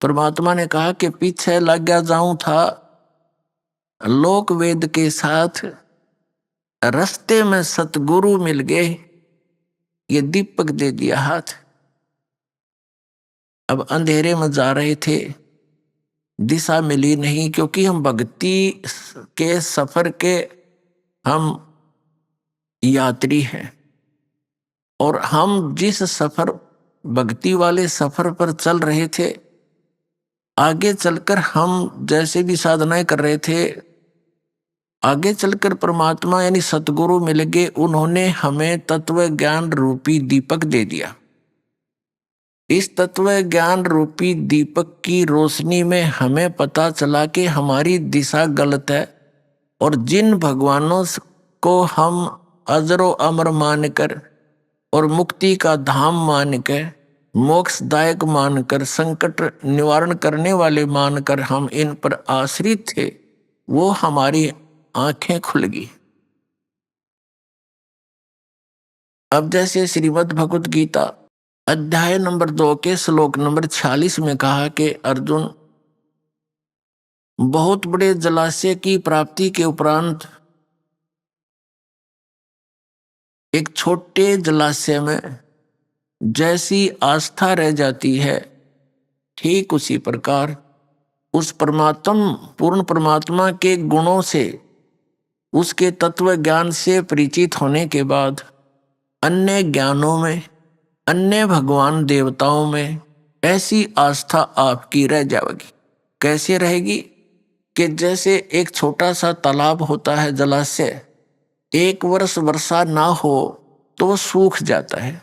परमात्मा ने कहा कि पीछे लग गया जाऊं था लोक वेद के साथ, रास्ते में सतगुरु मिल गए, ये दीपक दे दिया हाथ। अब अंधेरे में जा रहे थे, दिशा मिली नहीं, क्योंकि हम भक्ति के सफर के हम यात्री हैं। और हम जिस सफर, भक्ति वाले सफर पर चल रहे थे, आगे चलकर हम जैसे भी साधनाएं कर रहे थे, आगे चलकर परमात्मा यानी सतगुरु मिल गए। उन्होंने हमें तत्व ज्ञान रूपी दीपक दे दिया। इस तत्व ज्ञान रूपी दीपक की रोशनी में हमें पता चला कि हमारी दिशा गलत है, और जिन भगवानों को हम अजरो अमर मानकर और मुक्ति का धाम मानकर, मोक्षदायक मानकर, संकट निवारण करने वाले मानकर हम इन पर आश्रित थे, वो हमारी आंखें खुल गई। अब जैसे श्रीमद् भगवत गीता अध्याय नंबर 2 के श्लोक नंबर 46 में कहा कि अर्जुन, बहुत बड़े जलाशय की प्राप्ति के उपरांत एक छोटे जलाशय में जैसी आस्था रह जाती है, ठीक उसी प्रकार उस परमात्म, पूर्ण परमात्मा के गुणों से, उसके तत्व ज्ञान से परिचित होने के बाद अन्य ज्ञानों में, अन्य भगवान देवताओं में ऐसी आस्था आपकी रह जाएगी। कैसे रहेगी कि जैसे एक छोटा सा तालाब होता है, जलाशय, एक वर्ष वर्षा ना हो तो सूख जाता है,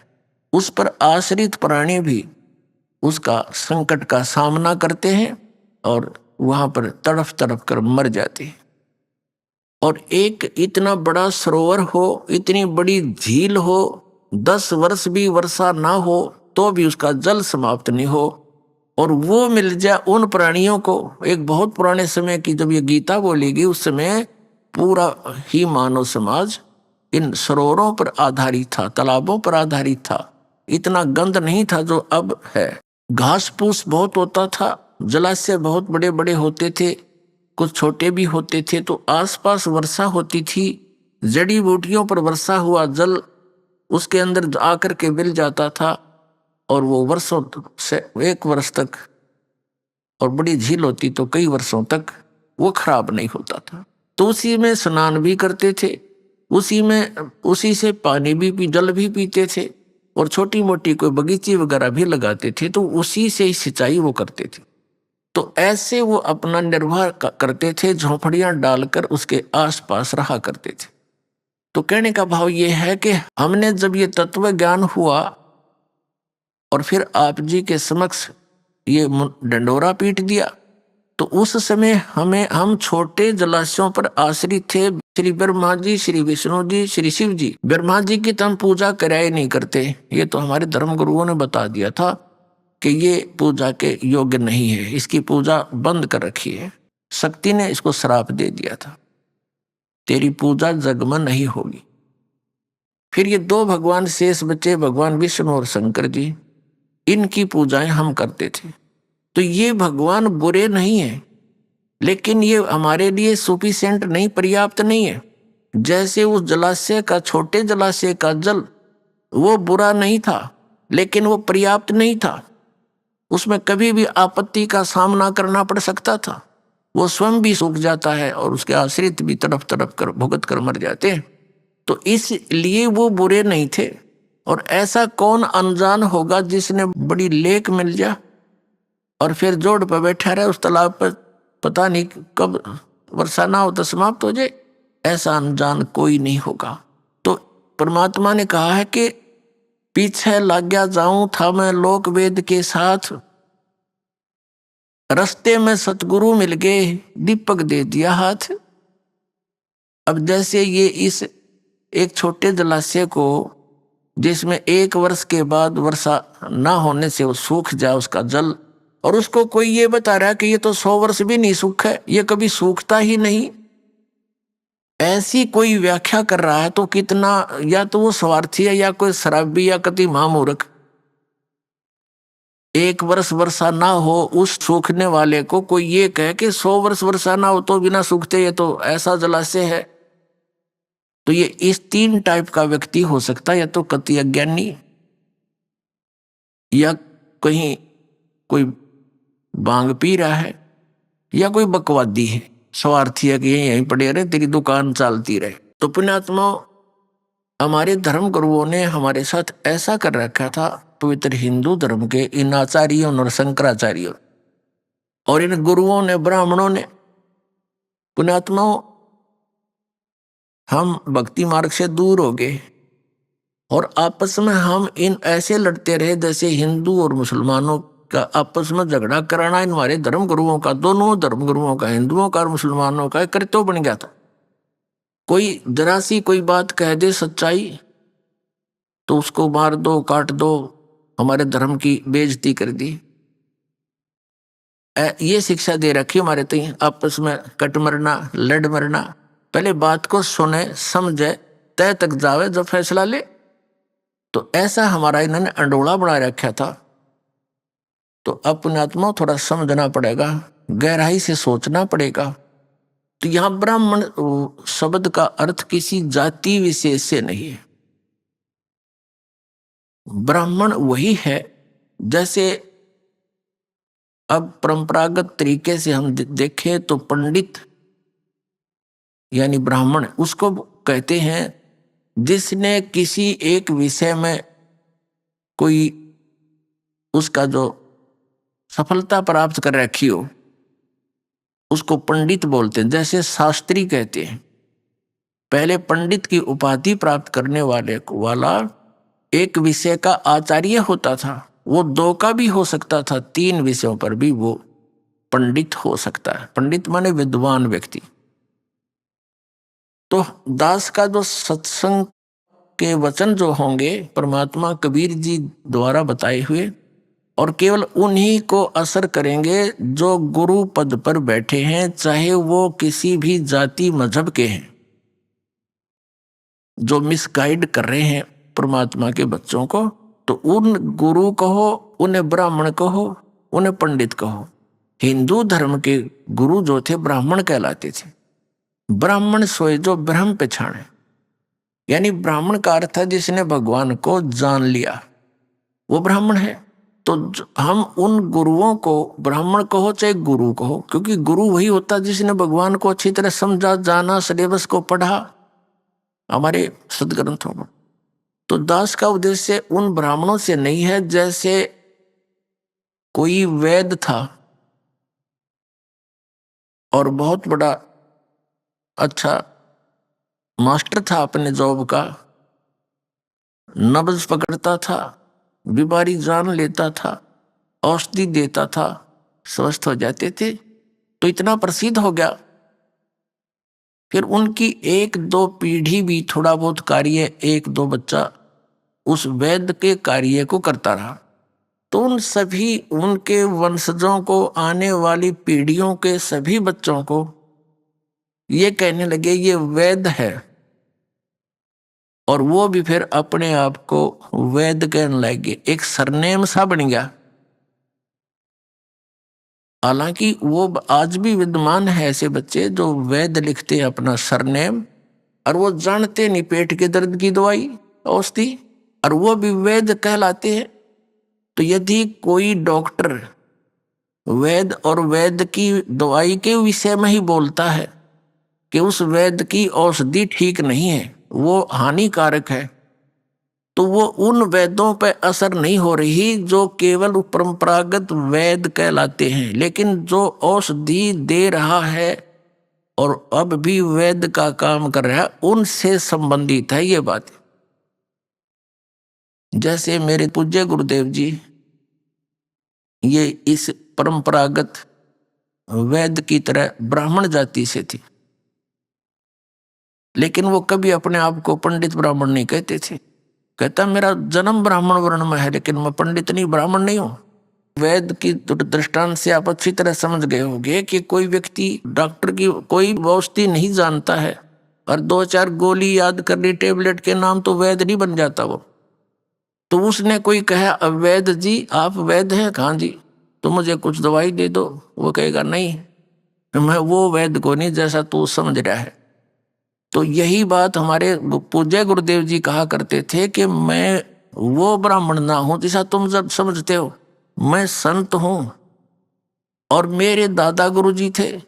उस पर आश्रित प्राणी भी उसका संकट का सामना करते हैं और वहां पर तड़फ तड़फ कर मर जाते हैं। और एक इतना बड़ा सरोवर हो, इतनी बड़ी झील हो, 10 वर्ष भी वर्षा ना हो तो भी उसका जल समाप्त नहीं हो, और वो मिल जाए उन प्राणियों को। एक बहुत पुराने समय की जब ये गीता बोलेगी, उस समय पूरा ही मानव समाज इन सरोवरों पर आधारित था, तालाबों पर आधारित था। इतना गंद नहीं था जो अब है। घास फूस बहुत होता था, जलाशय बहुत बड़े बड़े होते थे, कुछ छोटे भी होते थे, तो आसपास वर्षा होती थी, जड़ी बूटियों पर वर्षा हुआ जल उसके अंदर आकर के मिल जाता था, और वो वर्षों से, 1 वर्ष तक, और बड़ी झील होती तो कई वर्षों तक वो खराब नहीं होता था। तो उसी में स्नान भी करते थे, उसी से पानी भी जल भी पीते थे, और छोटी मोटी कोई बगीची वगैरह भी लगाते थे, तो उसी से ही सिंचाई वो करते थे। तो ऐसे वो अपना निर्वाह करते थे, झोंपड़ियां डालकर उसके आसपास रहा करते थे। तो कहने का भाव ये है कि हमने जब ये तत्व ज्ञान हुआ और फिर आप जी के समक्ष ये डंडोरा पीट दिया, तो उस समय हम छोटे जलाशयों पर आश्रित थे। श्री ब्रह्मा जी, श्री विष्णु जी, श्री शिव जी, ब्रह्मा जी की तो हम पूजा कराए नहीं करते, ये तो हमारे धर्म गुरुओं ने बता दिया था कि ये पूजा के योग्य नहीं है, इसकी पूजा बंद कर रखी है। शक्ति ने इसको श्राप दे दिया था, तेरी पूजा जग में नहीं होगी। फिर ये 2 भगवान शेष बचे, भगवान विष्णु और शंकर जी, इनकी पूजाएं हम करते थे। तो ये भगवान बुरे नहीं है, लेकिन ये हमारे लिए सफिशिएंट नहीं, पर्याप्त नहीं है। जैसे उस जलाशय का, छोटे जलाशय का जल वो बुरा नहीं था, लेकिन वो पर्याप्त नहीं था। उसमें कभी भी आपत्ति का सामना करना पड़ सकता था। वो स्वयं भी सूख जाता है और उसके आश्रित भी तड़प तड़प कर भुगत कर मर जाते हैं। तो इसलिए वो बुरे नहीं थे। और ऐसा कौन अनजान होगा जिसने बड़ी लेक मिल जा और फिर जोड़ पर बैठा रहे उस तालाब पर, पता नहीं कब वर्षा ना हो तो समाप्त हो जाए। ऐसा अनजान कोई नहीं होगा। तो परमात्मा ने कहा है कि पीछे लग गया जाऊं था मैं लोक वेद के साथ, रास्ते में सतगुरु मिल गए, दीपक दे दिया हाथ। अब जैसे ये इस एक छोटे जलाशय को, जिसमें 1 वर्ष के बाद वर्षा ना होने से वो सूख जाए उसका जल, और उसको कोई ये बता रहा है कि ये तो 100 वर्ष भी नहीं सूखा है, ये कभी सूखता ही नहीं, ऐसी कोई व्याख्या कर रहा है, तो कितना या तो वो स्वार्थी है या कोई शराबी या कति महामूर्ख। 1 वर्ष वर्षा ना हो उस सूखने वाले को कोई ये कहे कि 100 वर्ष वर्षा ना हो तो बिना सूखते ये तो ऐसा जलाशय है। तो ये इस 3 टाइप का व्यक्ति हो सकता है, या तो कति अज्ञानी, या कहीं कोई बांग पी रहा है, या कोई बकवादी है, स्वार्थी है कि यहीं पड़े रहे, तेरी दुकान चलती रहे। तो पुण्यात्मा, हमारे धर्म गुरुओं ने हमारे साथ ऐसा कर रखा था, पवित्र हिंदू धर्म के इन आचार्यों और शंकराचार्यों और इन गुरुओं ने, ब्राह्मणों ने। पुण्यात्माओं, हम भक्ति मार्ग से दूर हो गए और आपस में हम इन ऐसे लड़ते रहे जैसे हिंदू और मुसलमानों का आपस में झगड़ा कराना इन हमारे धर्म गुरुओं का, दोनों धर्म गुरुओं का, हिंदुओं का और मुसलमानों का कर्तव्य बन गया था। कोई जरा सी कोई बात कह दे सच्चाई तो उसको मार दो, काट दो, हमारे धर्म की बेइज्जती कर दी। ये शिक्षा दे रखी हमारे तो, आपस में कट मरना, लड़ मरना। पहले बात को सुने, समझे, तय तक जावे, जो फैसला ले। तो ऐसा हमारा इन्होंने अंडोला बना रखा था। तो अपने आत्मा थोड़ा समझना पड़ेगा, गहराई से सोचना पड़ेगा। तो यहां ब्राह्मण शब्द का अर्थ किसी जाति विशेष से नहीं है। ब्राह्मण वही है, जैसे अब परंपरागत तरीके से हम देखें तो पंडित यानी ब्राह्मण उसको कहते हैं जिसने किसी एक विषय में कोई उसका जो सफलता प्राप्त कर रखी हो, उसको पंडित बोलते हैं। जैसे शास्त्री कहते हैं, पहले पंडित की उपाधि प्राप्त करने वाला एक विषय का आचार्य होता था। वो 2 का भी हो सकता था, 3 विषयों पर भी वो पंडित हो सकता है। पंडित माने विद्वान व्यक्ति। तो दास का जो सत्संग के वचन जो होंगे परमात्मा कबीर जी द्वारा बताए हुए, और केवल उन्हीं को असर करेंगे जो गुरु पद पर बैठे हैं, चाहे वो किसी भी जाति मजहब के हैं। जो मिसगाइड कर रहे हैं परमात्मा के बच्चों को, तो उन गुरु कहो, उन्हें ब्राह्मण कहो, उन्हें पंडित कहो। हिंदू धर्म के गुरु जो थे ब्राह्मण कहलाते थे। ब्राह्मण सोए जो ब्रह्म पहचाने, यानी ब्राह्मण का अर्थ है जिसने भगवान को जान लिया, वो ब्राह्मण है। तो हम उन गुरुओं को ब्राह्मण कहो चाहे गुरु कहो, क्योंकि गुरु वही होता जिसने भगवान को अच्छी तरह समझा, जाना, सिलेबस को पढ़ा हमारे सदग्रंथों में। तो दास का उद्देश्य उन ब्राह्मणों से नहीं है जैसे कोई वैद था और बहुत बड़ा अच्छा मास्टर था अपने जॉब का, नब्ज पकड़ता था, बीमारी जान लेता था, औषधि देता था, स्वस्थ हो जाते थे। तो इतना प्रसिद्ध हो गया। फिर उनकी 1-2 पीढ़ी भी थोड़ा बहुत कार्य, 1-2 बच्चा उस वैद्य के कार्य को करता रहा। तो उन सभी उनके वंशजों को, आने वाली पीढ़ियों के सभी बच्चों को ये कहने लगे ये वैद्य है। और वो भी फिर अपने आप को वैद कहने लगे, एक सरनेम सा बन गया। हालांकि वो आज भी विद्यमान है ऐसे बच्चे जो वैद लिखते हैं अपना सरनेम, और वो जानते नहीं पेट के दर्द की दवाई औषधि, और वो भी वैद कहलाते हैं। तो यदि कोई डॉक्टर वैद और वैद की दवाई के विषय में ही बोलता है कि उस वैद की औषधि ठीक नहीं है, वो हानिकारक है, तो वो उन वैद्यों पर असर नहीं हो रही जो केवल परंपरागत वैद कहलाते हैं। लेकिन जो औषधि दे रहा है और अब भी वैद का काम कर रहा है, उनसे संबंधित है ये बात। जैसे मेरे पूज्य गुरुदेव जी ये इस परंपरागत वैद की तरह ब्राह्मण जाति से थी, लेकिन वो कभी अपने आप को पंडित ब्राह्मण नहीं कहते थे। कहता मेरा जन्म ब्राह्मण वर्ण में है, लेकिन मैं पंडित नहीं, ब्राह्मण नहीं हूं। वैद की दृष्टांत से आप अच्छी तरह समझ गए होंगे कि कोई व्यक्ति डॉक्टर की कोई औषधि नहीं जानता है और 2-4 गोली याद कर ली टेबलेट के नाम, तो वैद नहीं बन जाता वो। तो उसने कोई कहा वैद जी आप वैद हैं? कहाँ जी, तो मुझे कुछ दवाई दे दो। वो कहेगा नहीं, मैं वो वैद को नहीं जैसा तू समझ रहा है। तो यही बात हमारे पूज्य गुरुदेव जी कहा करते थे कि मैं वो ब्राह्मण ना हूं जैसा तुम सब समझते हो, मैं संत हूं। और मेरे दादा गुरुजी थे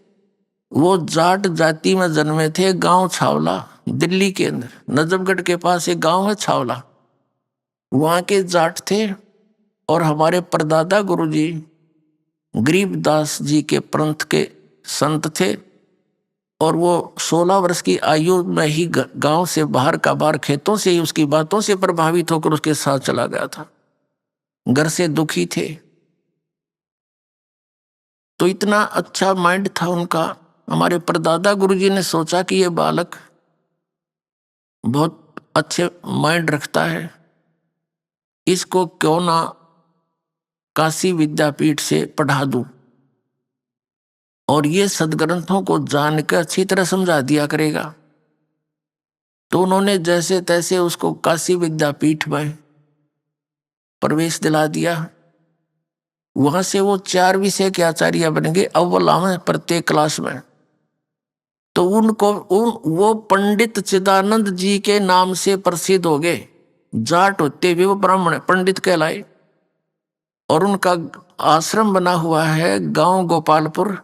वो जाट जाति में जन्मे थे, गांव छावला दिल्ली के अंदर, नजफगढ़ के पास एक गांव है छावला, वहां के जाट थे। और हमारे परदादा गुरुजी गरीबदास जी के पंथ के संत थे, और वो 16 वर्ष की आयु में ही गांव से बाहर का बाहर खेतों से ही उसकी बातों से प्रभावित होकर उसके साथ चला गया था। घर से दुखी थे, तो इतना अच्छा माइंड था उनका। हमारे परदादा गुरुजी ने सोचा कि ये बालक बहुत अच्छे माइंड रखता है, इसको क्यों ना काशी विद्यापीठ से पढ़ा दूं, और ये सदग्रंथों को जानकर अच्छी तरह समझा दिया करेगा। तो उन्होंने जैसे तैसे उसको काशी विद्यापीठ में प्रवेश दिला दिया। वहां से वो 4 विषय के आचार्य बन गए, अव्वल में प्रत्येक क्लास में। तो उनको वो पंडित चिदानंद जी के नाम से प्रसिद्ध हो गए। जाट होते हुए वो ब्राह्मण पंडित कहलाए। और उनका आश्रम बना हुआ है गांव गोपालपुर,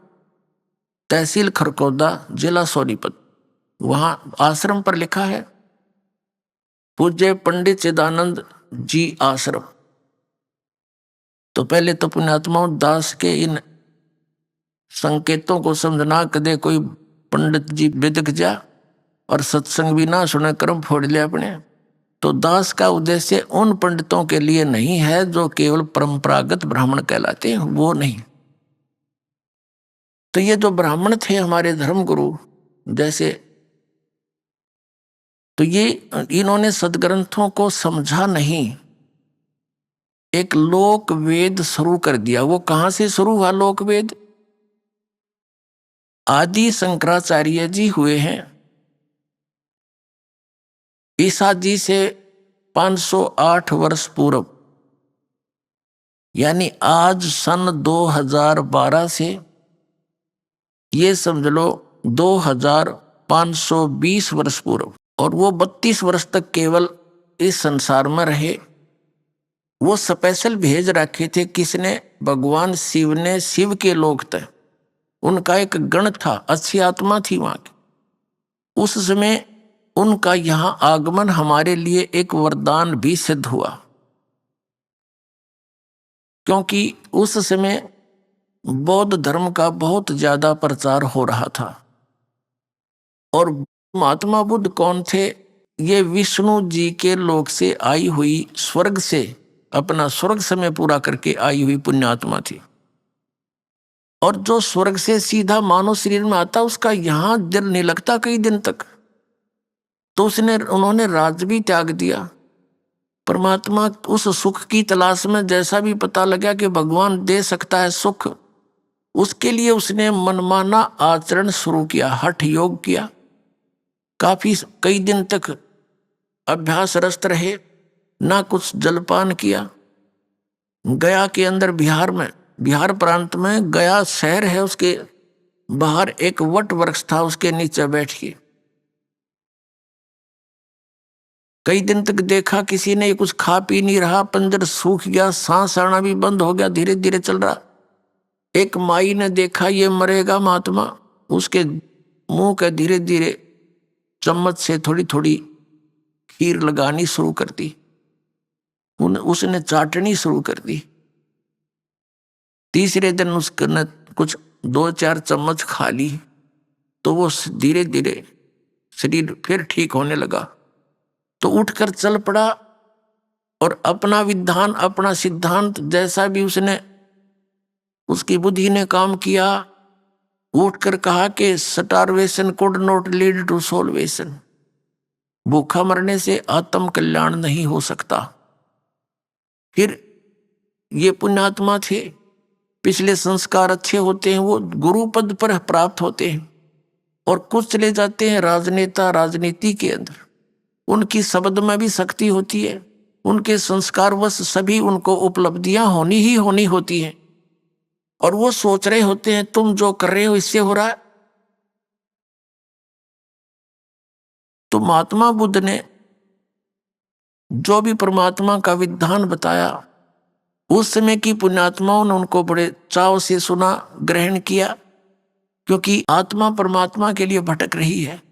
तहसील खरगोदा, जिला सोनीपत। वहां आश्रम पर लिखा है पूज्य पंडित चिदानंद जी आश्रम। तो पहले तो पुण्यात्माओं दास के इन संकेतों को समझना, कदे कोई पंडित जी बिदक जा और सत्संग भी ना सुने कर्म फोड़ ले अपने। तो दास का उद्देश्य उन पंडितों के लिए नहीं है जो केवल परंपरागत ब्राह्मण कहलाते हैं, वो नहीं। तो ये जो ब्राह्मण थे हमारे धर्मगुरु जैसे, तो ये इन्होंने सदग्रंथों को समझा नहीं, एक लोक वेद शुरू कर दिया। वो कहां से शुरू हुआ लोक वेद? आदि शंकराचार्य जी हुए हैं ईसा जी से 508 वर्ष पूर्व, यानी आज सन 2012 से ये समझ लो 2520 वर्ष पूर्व। और वो 32 वर्ष तक केवल इस संसार में रहे। वो स्पेशल भेज रखे थे किसने? भगवान शिव ने। शिव के लोग थे, उनका एक गण था, अच्छी आत्मा थी वहां की। उस समय उनका यहां आगमन हमारे लिए एक वरदान भी सिद्ध हुआ, क्योंकि उस समय बौद्ध धर्म का बहुत ज्यादा प्रचार हो रहा था। और महात्मा बुद्ध कौन थे? ये विष्णु जी के लोक से आई हुई, स्वर्ग से अपना स्वर्ग समय पूरा करके आई हुई पुण्यात्मा थी। और जो स्वर्ग से सीधा मानव शरीर में आता, उसका यहां दिल नहीं लगता कई दिन तक। तो उन्होंने राज्य भी त्याग दिया। परमात्मा उस सुख की तलाश में, जैसा भी पता लगा कि भगवान दे सकता है सुख, उसके लिए उसने मनमाना आचरण शुरू किया, हठ योग किया। कई दिन तक अभ्यास रस्त रहे, ना कुछ जलपान किया। गया के अंदर बिहार में, बिहार प्रांत में गया शहर है, उसके बाहर एक वट वृक्ष था, उसके नीचे बैठ के कई दिन तक देखा किसी ने, कुछ खा पी नहीं रहा, पंजर सूख गया, सांस आना भी बंद हो गया, धीरे धीरे चल रहा। एक माई ने देखा ये मरेगा महात्मा, उसके मुंह के धीरे धीरे चम्मच से थोड़ी थोड़ी खीर लगानी शुरू कर दी, उसने चाटनी शुरू कर दी। तीसरे दिन उसने कुछ 2-4 चम्मच खा ली, तो वो धीरे धीरे शरीर फिर ठीक होने लगा। तो उठकर चल पड़ा और अपना विधान, अपना सिद्धांत जैसा भी उसने, उसकी बुद्धि ने काम किया, उठकर कहा कि starvation could not lead to salvation, भूखा मरने से आत्म कल्याण नहीं हो सकता। फिर ये पुण्यात्मा थे, पिछले संस्कार अच्छे होते हैं, वो गुरु पद पर प्राप्त होते हैं, और कुछ चले जाते हैं राजनेता, राजनीति के अंदर। उनकी शब्द में भी शक्ति होती है, उनके संस्कारवश सभी उनको उपलब्धियां होनी ही होनी होती हैं, और वो सोच रहे होते हैं तुम जो कर रहे हो इससे हो रहा है। तो महात्मा बुद्ध ने जो भी परमात्मा का विधान बताया, उस समय की पुण्यात्माओं ने उनको बड़े चाव से सुना, ग्रहण किया, क्योंकि आत्मा परमात्मा के लिए भटक रही है।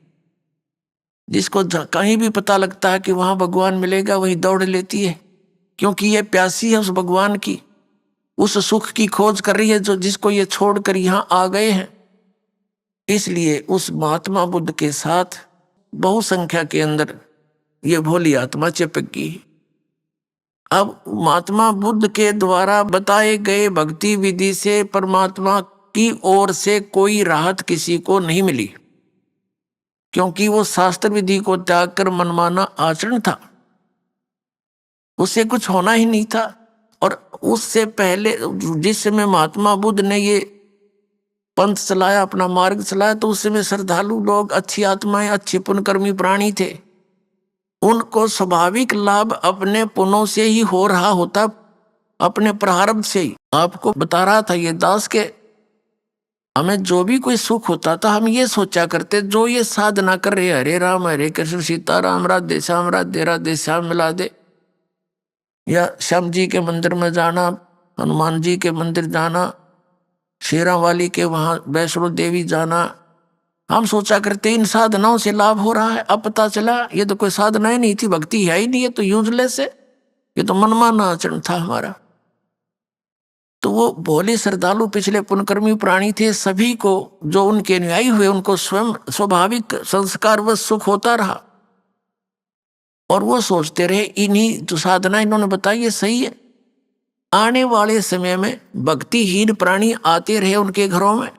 जिसको कहीं भी पता लगता है कि वहां भगवान मिलेगा, वही दौड़ लेती है, क्योंकि ये प्यासी है उस भगवान की, उस सुख की खोज कर रही है जो जिसको ये छोड़कर यहाँ आ गए हैं। इसलिए उस महात्मा बुद्ध के साथ बहुसंख्या के अंदर ये भोली आत्मा चिपक गई। अब महात्मा बुद्ध के द्वारा बताए गए भक्ति विधि से परमात्मा की ओर से कोई राहत किसी को नहीं मिली, क्योंकि वो शास्त्र विधि को त्याग कर मनमाना आचरण था, उससे कुछ होना ही नहीं था। और उससे पहले जिस समय महात्मा बुद्ध ने ये पंथ चलाया, अपना मार्ग चलाया, तो उस समय श्रद्धालु लोग, अच्छी आत्माएं, अच्छे पुण्यकर्मी प्राणी थे, उनको स्वाभाविक लाभ अपने पुण्यों से ही हो रहा होता, अपने प्रारब्ध से ही। आपको बता रहा था ये दास के हमें जो भी कोई सुख होता था, हम ये सोचा करते, जो ये साधना कर रहे, हरे राम हरे कृष्ण सीताराम राधे श्याम राधे राधे श्याम मिला दे, या श्याम जी के मंदिर में जाना, हनुमान जी के मंदिर जाना, शेरा वाली के वहां वैष्णो देवी जाना, हम सोचा करते इन साधनाओं से लाभ हो रहा है। अब पता चला ये तो कोई साधना ही नहीं थी, भक्ति है ही नहीं, है तो यूजलेस है, ये तो मनमाना आचरण था हमारा। तो वो भोले श्रद्धालु पिछले पुण्यकर्मी प्राणी थे, सभी को जो उनके अनुयायी हुए उनको स्वयं स्वाभाविक संस्कार व सुख होता रहा, और वो सोचते रहे इन्हीं जो साधना इन्होंने बताई ये सही है। आने वाले समय में भक्तिहीन प्राणी आते रहे उनके घरों में,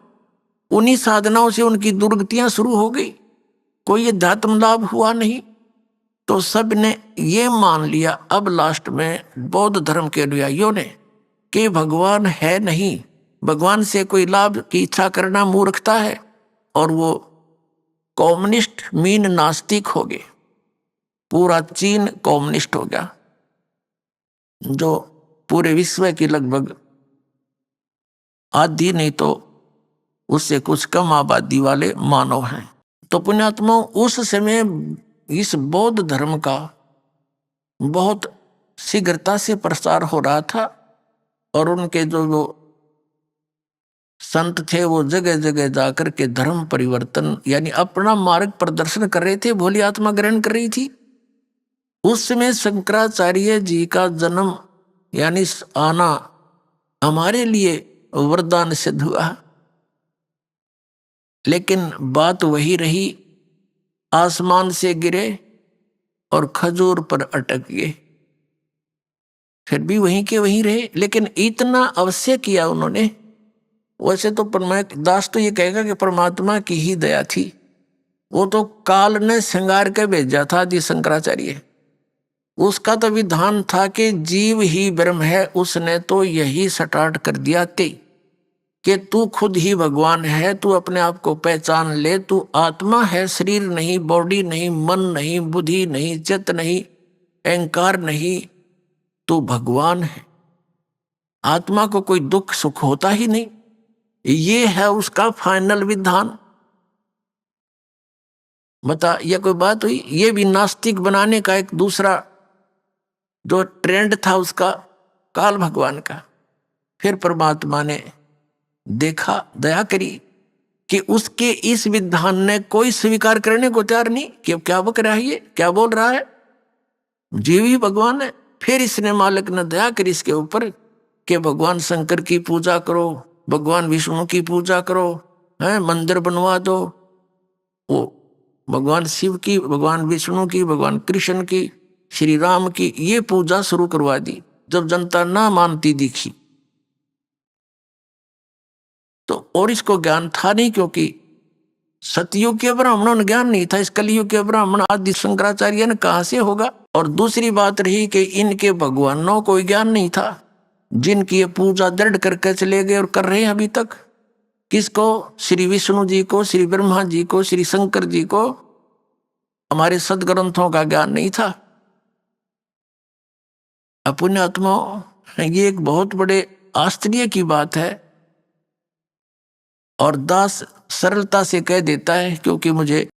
उन्हीं साधनाओं से उनकी दुर्गतियां शुरू हो गई, कोई अध्यात्म लाभ हुआ नहीं। तो सब ने ये मान लिया अब लास्ट में बौद्ध धर्म के अनुयायियों ने कि भगवान है नहीं, भगवान से कोई लाभ की इच्छा करना मूर्खता है, और वो कम्युनिस्ट मीन नास्तिक हो गए। पूरा चीन कम्युनिस्ट हो गया, जो पूरे विश्व की लगभग आधी नहीं तो उससे कुछ कम आबादी वाले मानव हैं। तो पुण्यात्मा उस समय इस बौद्ध धर्म का बहुत शीघ्रता से प्रसार हो रहा था, और उनके जो संत थे वो जगह जगह जाकर के धर्म परिवर्तन यानी अपना मार्ग प्रदर्शन कर रहे थे, भोली आत्मा ग्रहण कर रही थी। उस समय शंकराचार्य जी का जन्म यानी आना हमारे लिए वरदान सिद्ध हुआ, लेकिन बात वही रही, आसमान से गिरे और खजूर पर अटक गए, फिर भी वहीं के वहीं रहे। लेकिन इतना अवश्य किया उन्होंने, वैसे तो दास तो ये कहेगा कि परमात्मा की ही दया थी, वो तो काल ने श्रृंगार के भेजा था आदि शंकराचार्य, उसका तो विधान था कि जीव ही ब्रह्म है, उसने तो यही स्टार्ट कर दिया थे। कि तू खुद ही भगवान है, तू अपने आप को पहचान ले, तू आत्मा है, शरीर नहीं, बॉडी नहीं, मन नहीं, बुद्धि नहीं, चित्त नहीं, अहंकार नहीं, तू भगवान है। आत्मा को कोई दुख सुख होता ही नहीं, ये है उसका फाइनल विधान। बता, यह कोई बात हुई? ये भी नास्तिक बनाने का एक दूसरा जो ट्रेंड था उसका, काल भगवान का। फिर परमात्मा ने देखा, दया करी कि उसके इस विधान ने कोई स्वीकार करने को तैयार नहीं कि क्या बक रहा है, ये क्या बोल रहा है, जीव ही भगवान है। फिर इसने मालिक ने दया करी इसके ऊपर कि भगवान शंकर की पूजा करो, भगवान विष्णु की पूजा करो, है मंदिर बनवा दो, वो भगवान शिव की, भगवान विष्णु की, भगवान कृष्ण की, श्री राम की, ये पूजा शुरू करवा दी। जब जनता ना मानती दिखी तो, और इसको ज्ञान था नहीं, क्योंकि सतयुग के ब्राह्मणों ने ज्ञान नहीं था, इस कलयुग के ब्राह्मण आदि शंकराचार्य ने कहां से होगा। और दूसरी बात रही कि इनके भगवानों को ज्ञान नहीं था, जिनकी ये पूजा दृढ़ करके चले गए और कर रहे हैं अभी तक। किसको? श्री विष्णु जी को, श्री ब्रह्मा जी को, श्री शंकर जी को। हमारे सदग्रंथों का ज्ञान नहीं था। अपने आत्मा, ये एक बहुत बड़े आश्चर्य की बात है। और दास सरलता से कह देता है, क्योंकि मुझे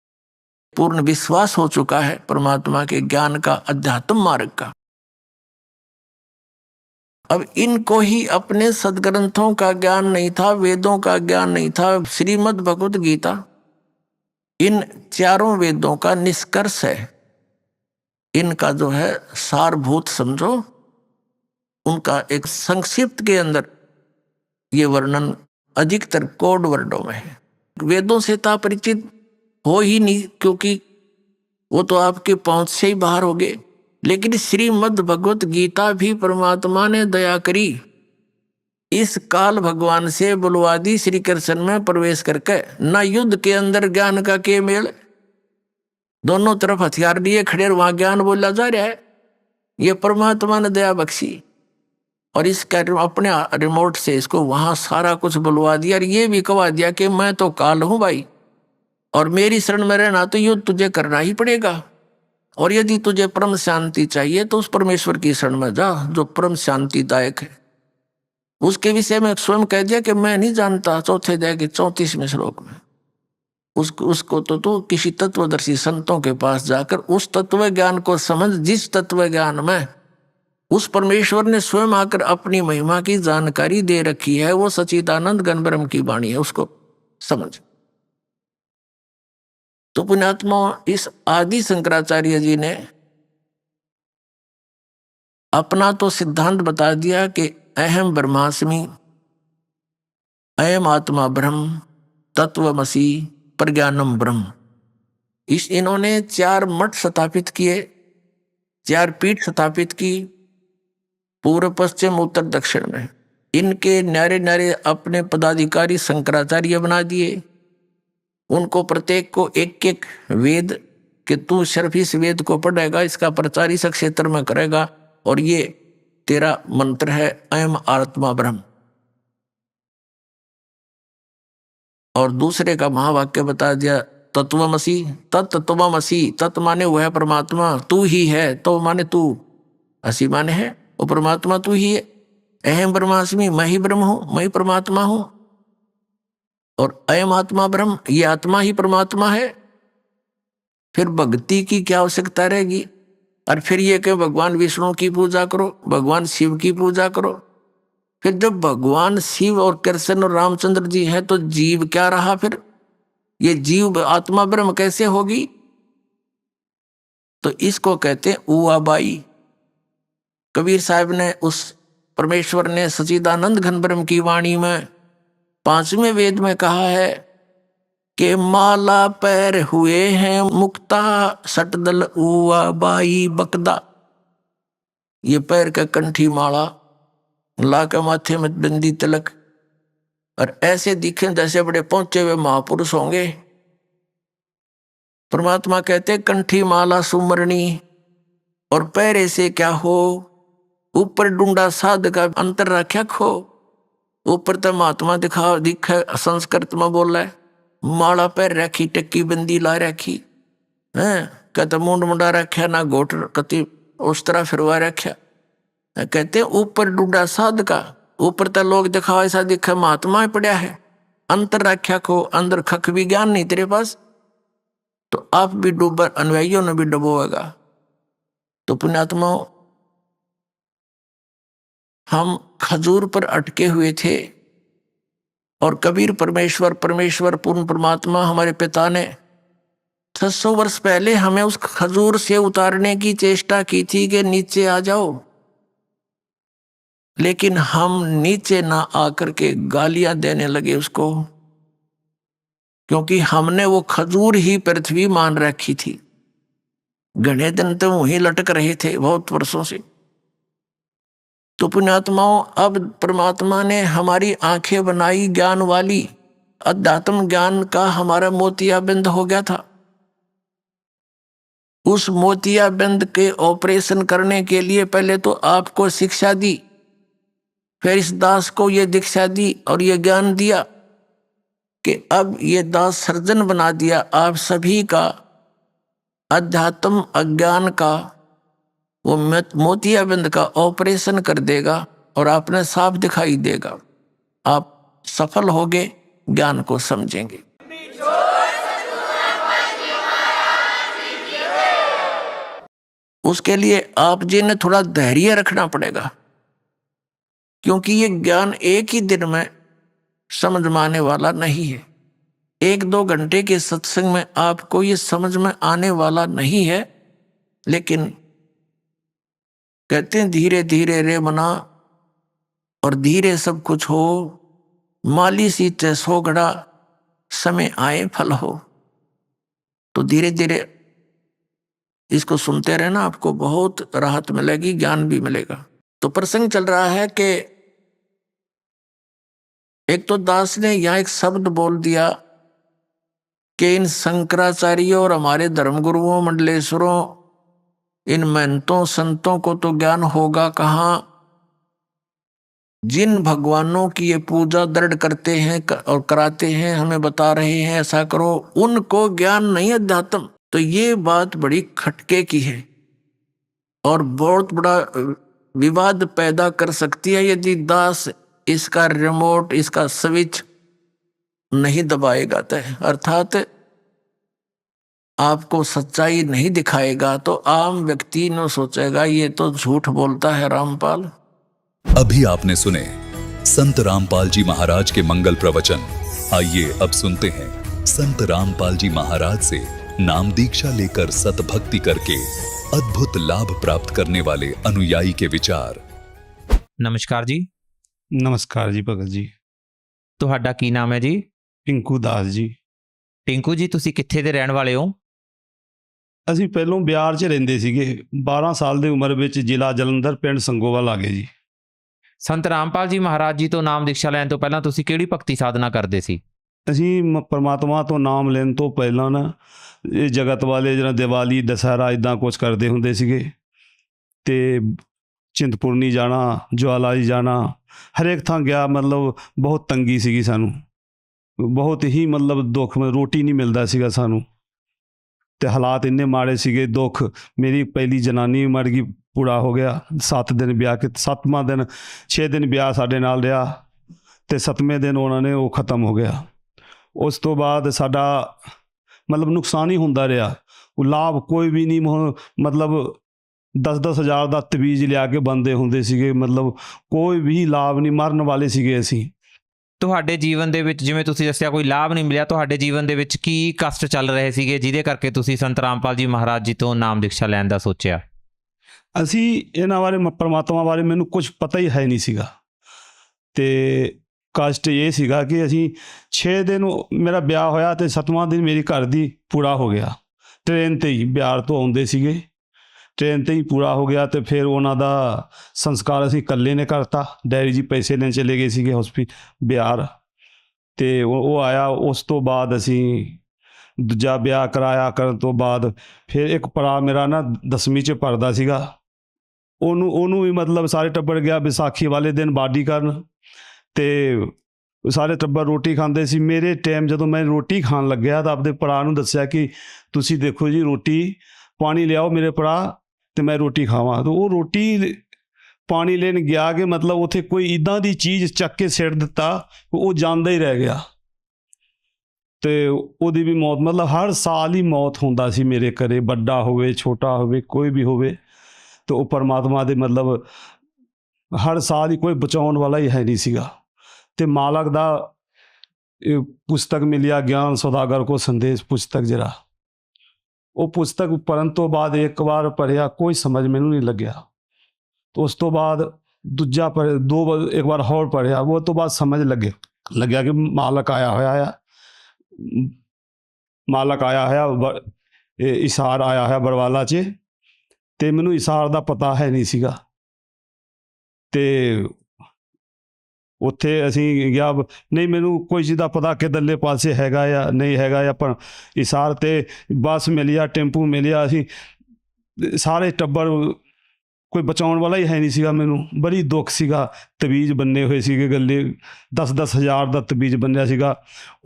पूर्ण विश्वास हो चुका है परमात्मा के ज्ञान का, अध्यात्म मार्ग का। अब इनको ही अपने सदग्रंथों का ज्ञान नहीं था, वेदों का ज्ञान नहीं था। श्रीमद् भगवत गीता इन चारों वेदों का निष्कर्ष है, इनका जो है सारभूत समझो, उनका एक संक्षिप्त के अंदर ये वर्णन अधिकतर कोड वर्डों में है। वेदों से तो परिचित हो ही नहीं, क्योंकि वो तो आपके पहुंच से ही बाहर हो गए। लेकिन श्रीमद् भगवत गीता भी परमात्मा ने दया करी, इस काल भगवान से बुलवा दी श्री कृष्ण में प्रवेश करके। न युद्ध के अंदर ज्ञान का के मेल, दोनों तरफ हथियार लिए खड़े, वहां ज्ञान बोला जा रहा है। ये परमात्मा ने दया बख्शी और इसका अपने रिमोट से इसको वहां सारा कुछ बुलवा दिया। और ये भी कहा दिया कि मैं तो काल हूं भाई, और मेरी शरण में रहना तो युद्ध तुझे करना ही पड़ेगा। और यदि तुझे परम शांति चाहिए तो उस परमेश्वर की शरण में जा जो परम शांतिदायक है। उसके विषय में स्वयं कह दिया कि मैं नहीं जानता, चौथे अध्याय के 34वें श्लोक में। उसको तो तू किसी तत्वदर्शी संतों के पास जाकर उस तत्व ज्ञान को समझ, जिस तत्व ज्ञान में उस परमेश्वर ने स्वयं आकर अपनी महिमा की जानकारी दे रखी है, वो सच्चिदानंद घन ब्रह्म की वाणी है, उसको समझ। तो पुण्यात्मा, इस आदि शंकराचार्य जी ने अपना तो सिद्धांत बता दिया कि अहम ब्रह्मास्मि, अयम आत्मा ब्रह्म, तत्वमसि, प्रज्ञानम ब्रह्म। इन्होंने 4 मठ स्थापित किए, 4 पीठ स्थापित की, पूर्व पश्चिम उत्तर दक्षिण में। इनके न्यारे न्यारे अपने पदाधिकारी शंकराचार्य बना दिए। उनको प्रत्येक को एक एक वेद कि तू सिर्फ इस वेद को पढ़ेगा, इसका प्रचार इस क्षेत्र में करेगा, और ये तेरा मंत्र है अयम आत्मा ब्रह्म। और दूसरे का महावाक्य बता दिया तत्वमसि, तत्त्वमसि। तत्व माने वो है परमात्मा, तू ही है, तो माने तू, असी माने है वो परमात्मा तू ही है। अहम ब्रह्मास्मि, मैं ही ब्रह्म हूं, मैं ही परमात्मा हूं। और अयम आत्मा ब्रह्म, ये आत्मा ही परमात्मा है। फिर भक्ति की क्या आवश्यकता रहेगी? और फिर ये कि भगवान विष्णु की पूजा करो, भगवान शिव की पूजा करो। फिर जब भगवान शिव और कृष्ण और रामचंद्र जी है तो जीव क्या रहा? फिर ये जीव आत्मा ब्रह्म कैसे होगी? तो इसको कहते हैं उआबाई। कबीर साहब ने, उस परमेश्वर ने सच्चिदानंद घन ब्रह्म की वाणी में 5वें वेद में कहा है कि माला पैर हुए हैं मुक्ता, सटदल उआबाई बकदा। ये पैर का कंठी माला, ला के माथे में बिंदी तिलक, और ऐसे दिखे जैसे बड़े पहुंचे हुए महापुरुष होंगे। परमात्मा कहते कंठी माला सुमरणी, और पैर ऐसे क्या हो, ऊपर डूंडा साध का अंतर रख्या खो। ऊपर तो महात्मा दिखे संस्कृत में बोला है, माला पैर रखी, टक्की बंदी ला रखी है, कहते मुंड मुंडा रखा ना घोट कति उस तरह फिरवा रखा। कहते ऊपर डूडा साध का, ऊपर तो लोग दिखाओ ऐसा दिखे महात्मा ही पड़ा है, अंतर रखा को अंदर खक भी ज्ञान नहीं तेरे पास, तो आप भी डूबर, अनुयायियों ने भी डुबोएगा। तो पुण्यात्माओं, हम खजूर पर अटके हुए थे और कबीर परमेश्वर पूर्ण परमात्मा हमारे पिता ने 600 वर्ष पहले हमें उस खजूर से उतारने की चेष्टा की थी कि नीचे आ जाओ, लेकिन हम नीचे ना आकर के गालियां देने लगे उसको, क्योंकि हमने वो खजूर ही पृथ्वी मान रखी थी। घने दिन तो वहीं लटक रहे थे बहुत वर्षों से। तो पुण्यात्माओं, अब परमात्मा ने हमारी आंखें बनाई ज्ञान वाली, अध्यात्म ज्ञान का हमारा मोतियाबिंद हो गया था। उस मोतियाबिंद के ऑपरेशन करने के लिए पहले तो आपको शिक्षा दी, फिर इस दास को ये दीक्षा दी और ये ज्ञान दिया कि अब ये दास सर्जन बना दिया आप सभी का अध्यात्म अज्ञान का, वो मोतियाबिंद का ऑपरेशन कर देगा और आपने साफ दिखाई देगा। आप सफल होगे, ज्ञान को समझेंगे। उसके लिए आप जी ने थोड़ा धैर्य रखना पड़ेगा, क्योंकि ये ज्ञान एक ही दिन में समझ में आने वाला नहीं है। 1-2 घंटे के सत्संग में आपको ये समझ में आने वाला नहीं है, लेकिन कहते हैं धीरे धीरे रे मना और धीरे सब कुछ हो, माली सींचे 100 घड़ा, समय आए फल हो। तो धीरे धीरे इसको सुनते रहना, आपको बहुत राहत मिलेगी, ज्ञान भी मिलेगा। तो प्रसंग चल रहा है कि एक तो दास ने यहां एक शब्द बोल दिया कि इन शंकराचार्यों और हमारे धर्मगुरुओं मंडलेश्वरों, इन महंतों संतों को तो ज्ञान होगा कहाँ। जिन भगवानों की ये पूजा दृढ़ करते हैं और कराते हैं, हमें बता रहे हैं ऐसा करो, उनको ज्ञान नहीं अध्यात्म। तो ये बात बड़ी खटके की है और बहुत बड़ा विवाद पैदा कर सकती है यदि दास इसका रिमोट, इसका स्विच नहीं दबाएगा। तो अर्थात आपको सच्चाई नहीं दिखाएगा तो आम व्यक्ति न सोचेगा ये तो झूठ बोलता है रामपाल। अभी आपने सुने संत रामपाल जी महाराज के मंगल प्रवचन। आइए अब सुनते हैं संत रामपाल जी महाराज से नाम दीक्षा लेकर सतभक्ति करके अद्भुत लाभ प्राप्त करने वाले अनुयायी के विचार। नमस्कार जी। नमस्कार जी भगत जी। ਤੁਹਾਡਾ ਕੀ ਨਾਮ ਹੈ ਜੀ? ਟਿੰਕੂ ਦਾਸ ਜੀ। ਟਿੰਕੂ ਜੀ, ਤੁਸੀਂ ਕਿੱਥੇ ਦੇ ਰਹਿਣ ਵਾਲੇ ਹੋ? ਅਸੀਂ ਪਹਿਲੋਂ ਬਿਆਰ 'ਚ ਰਹਿੰਦੇ ਸੀਗੇ। 12 ਸਾਲ ਦੀ ਉਮਰ ਵਿੱਚ ਜ਼ਿਲ੍ਹਾ ਜਲੰਧਰ, ਪਿੰਡ ਸੰਗੋਵਾਲ ਆ ਗਏ ਜੀ। ਸੰਤ ਰਾਮਪਾਲ ਜੀ ਮਹਾਰਾਜ ਜੀ ਤੋਂ ਨਾਮ ਦੀਕਸ਼ਾ ਲੈਣ ਤੋਂ ਪਹਿਲਾਂ ਤੁਸੀਂ ਕਿਹੜੀ ਭਗਤੀ ਸਾਧਨਾ ਕਰਦੇ ਸੀ? ਅਸੀਂ ਪਰਮਾਤਮਾ ਤੋਂ ਨਾਮ ਲੈਣ ਤੋਂ ਪਹਿਲਾਂ ਨਾ ਇਹ ਜਗਤ ਵਾਲੇ ਜਿਹੜਾ ਦੀਵਾਲੀ, ਦੁਸਹਿਰਾ ਇੱਦਾਂ ਕੁਝ ਕਰਦੇ ਹੁੰਦੇ ਸੀਗੇ ਅਤੇ ਚਿੰਤਪੁਰਨੀ ਜਾਣਾ, ਜਵਾਲਾ ਜੀ ਜਾਣਾ, ਹਰੇਕ ਥਾਂ ਗਿਆ। ਮਤਲਬ ਬਹੁਤ ਤੰਗੀ ਸੀਗੀ ਸਾਨੂੰ, ਬਹੁਤ ਹੀ ਮਤਲਬ ਦੁੱਖ, ਰੋਟੀ ਨਹੀਂ ਮਿਲਦਾ ਸੀਗਾ ਸਾਨੂੰ ਅਤੇ ਹਾਲਾਤ ਇੰਨੇ ਮਾੜੇ ਸੀਗੇ। ਦੁੱਖ, ਮੇਰੀ ਪਹਿਲੀ ਜਨਾਨੀ ਵੀ ਮਰ ਗਈ, ਪੂਰਾ ਹੋ ਗਿਆ। 7 ਦਿਨ ਵਿਆਹ ਕੇ 7ਵਾਂ ਦਿਨ 6 ਦਿਨ ਵਿਆਹ ਸਾਡੇ ਨਾਲ ਰਿਹਾ ਅਤੇ 7ਵੇਂ ਦਿਨ ਉਹਨਾਂ ਨੇ ਉਹ ਖਤਮ ਹੋ ਗਿਆ। ਉਸ ਤੋਂ ਬਾਅਦ ਸਾਡਾ ਮਤਲਬ ਨੁਕਸਾਨ ਹੀ ਹੁੰਦਾ ਰਿਹਾ, ਉਹ ਲਾਭ ਕੋਈ ਵੀ ਨਹੀਂ। ਮਤਲਬ 10-10 ਹਜ਼ਾਰ ਦਾ ਤਵੀਜ਼ ਲਿਆ ਕੇ ਬੰਦੇ ਹੁੰਦੇ ਸੀਗੇ, ਮਤਲਬ ਕੋਈ ਵੀ ਲਾਭ ਨਹੀਂ, ਮਰਨ ਵਾਲੇ ਸੀਗੇ ਅਸੀਂ। ਤੁਹਾਡੇ ਜੀਵਨ ਦੇ ਵਿੱਚ ਜਿਵੇਂ ਤੁਸੀਂ ਦੱਸਿਆ ਕੋਈ ਲਾਭ ਨਹੀਂ ਮਿਲਿਆ, ਤੁਹਾਡੇ ਜੀਵਨ ਦੇ ਵਿੱਚ ਕੀ ਕਸ਼ਟ ਚੱਲ ਰਹੇ ਸੀਗੇ ਜਿਹਦੇ ਕਰਕੇ ਤੁਸੀਂ ਸੰਤ ਰਾਮਪਾਲ ਜੀ ਮਹਾਰਾਜ ਜੀ ਤੋਂ ਨਾਮ ਦੀਕਸ਼ਾ ਲੈਣ ਦਾ ਸੋਚਿਆ? ਅਸੀਂ ਇਹਨਾਂ ਬਾਰੇ, ਪਰਮਾਤਮਾ ਬਾਰੇ ਮੈਨੂੰ ਕੁਝ ਪਤਾ ਹੀ ਹੈ ਨਹੀਂ ਸੀਗਾ ਅਤੇ ਕਸ਼ਟ ਇਹ ਸੀਗਾ ਕਿ ਅਸੀਂ 6 ਦਿਨ ਮੇਰਾ ਵਿਆਹ ਹੋਇਆ ਅਤੇ 7ਵਾਂ ਦਿਨ ਮੇਰੀ ਘਰ ਦੀ ਪੂਰਾ ਹੋ ਗਿਆ। ਟ੍ਰੇਨ 'ਤੇ ਹੀ ਬਿਹਾਰ ਤੋਂ ਆਉਂਦੇ ਸੀਗੇ, ਟ੍ਰੇਨ 'ਤੇ ਹੀ ਪੂਰਾ ਹੋ ਗਿਆ ਅਤੇ ਫਿਰ ਉਹਨਾਂ ਦਾ ਸੰਸਕਾਰ ਅਸੀਂ ਇਕੱਲੇ ਨੇ ਕਰਤਾ। ਡੈਡੀ ਜੀ ਪੈਸੇ ਲੈਣ ਚਲੇ ਗਏ ਸੀਗੇ ਬਿਹਾਰ ਅਤੇ ਉਹ ਆਇਆ। ਉਸ ਤੋਂ ਬਾਅਦ ਅਸੀਂ ਦੂਜਾ ਵਿਆਹ ਕਰਾਇਆ। ਕਰਨ ਤੋਂ ਬਾਅਦ ਫਿਰ ਇੱਕ ਭਰਾ ਮੇਰਾ ਨਾ 10ਵੀਂ 'ਚ ਪੜ੍ਹਦਾ ਸੀਗਾ, ਉਹਨੂੰ ਵੀ ਮਤਲਬ ਸਾਰੇ ਟੱਬਰ ਗਿਆ ਵਿਸਾਖੀ ਵਾਲੇ ਦਿਨ ਬਾਡੀ ਕਰਨ ਤੇ ਸਾਰੇ ਟੱਬਰ ਰੋਟੀ ਖਾਂਦੇ ਸੀ। ਮੇਰੇ ਟਾਈਮ ਜਦੋਂ ਮੈਂ ਰੋਟੀ ਖਾਣ ਲੱਗਿਆ ਤਾਂ ਆਪਦੇ ਭਰਾ ਨੂੰ ਦੱਸਿਆ ਕਿ ਤੁਸੀਂ ਦੇਖੋ ਜੀ ਰੋਟੀ ਪਾਣੀ ਲਿਆਓ ਮੇਰੇ ਭਰਾ ਤੇ ਮੈਂ ਰੋਟੀ ਖਾਵਾਂ। ਤਾਂ ਉਹ ਰੋਟੀ ਪਾਣੀ ਲੈਣ ਗਿਆ ਕਿ ਮਤਲਬ ਉੱਥੇ ਕੋਈ ਇੱਦਾਂ ਦੀ ਚੀਜ਼ ਚੱਕ ਕੇ ਸਿੱਟ ਦਿੱਤਾ, ਉਹ ਜਾਂਦਾ ਹੀ ਰਹਿ ਗਿਆ ਤੇ ਉਹਦੀ ਵੀ ਮੌਤ, ਮਤਲਬ ਹਰ ਸਾਲ ਹੀ ਮੌਤ ਹੁੰਦਾ ਸੀ ਮੇਰੇ ਘਰੇ, ਵੱਡਾ ਹੋਵੇ ਛੋਟਾ ਹੋਵੇ ਕੋਈ ਵੀ ਹੋਵੇ। ਤੇ ਉਹ ਪਰਮਾਤਮਾ ਦੇ ਮਤਲਬ ਹਰ ਸਾਲ ਹੀ ਕੋਈ ਬਚਾਉਣ ਵਾਲਾ ਹੀ ਹੈ ਨਹੀਂ ਸੀਗਾ। ਤੇ ਮਾਲਕ ਦਾ ਇਹ ਪੁਸਤਕ ਮਿਲਿਆ ਗਿਆਨ ਸੌਦਾਗਰ ਕੋ ਸੰਦੇਸ਼ ਪੁਸਤਕ, ਜਿਹੜਾ ਉਹ ਪੁਸਤਕ ਪੜ੍ਹਨ ਤੋਂ ਬਾਅਦ ਇੱਕ ਵਾਰ ਪੜ੍ਹਿਆ, ਕੋਈ ਸਮਝ ਮੈਨੂੰ ਨਹੀਂ ਲੱਗਿਆ। तो उस तो बाद दूजा पढ़ एक बार होर पढ़िया, वो तो बाद समझ लग्या कि मालक आया होया है, मालक आया है, इसार आया है बरवाला च। ते मैनू इसार दा पता है नहीं सीगा। ते उत्थे असीं गया, नहीं मैनू कोई चीज़ दा पता किधरले पासे हैगा या नहीं हैगा, या पर इसार ते बस मिलिया, टेंपू मिलिया, असीं सारे टब्बर कोई बचाउण वाला ही है नहीं सीगा। मैनू बड़ी दुख सीगा। तवीज़ बन्ने हुए सीगे, गले 10-10 हज़ार का तवीज़ बन्निया सीगा,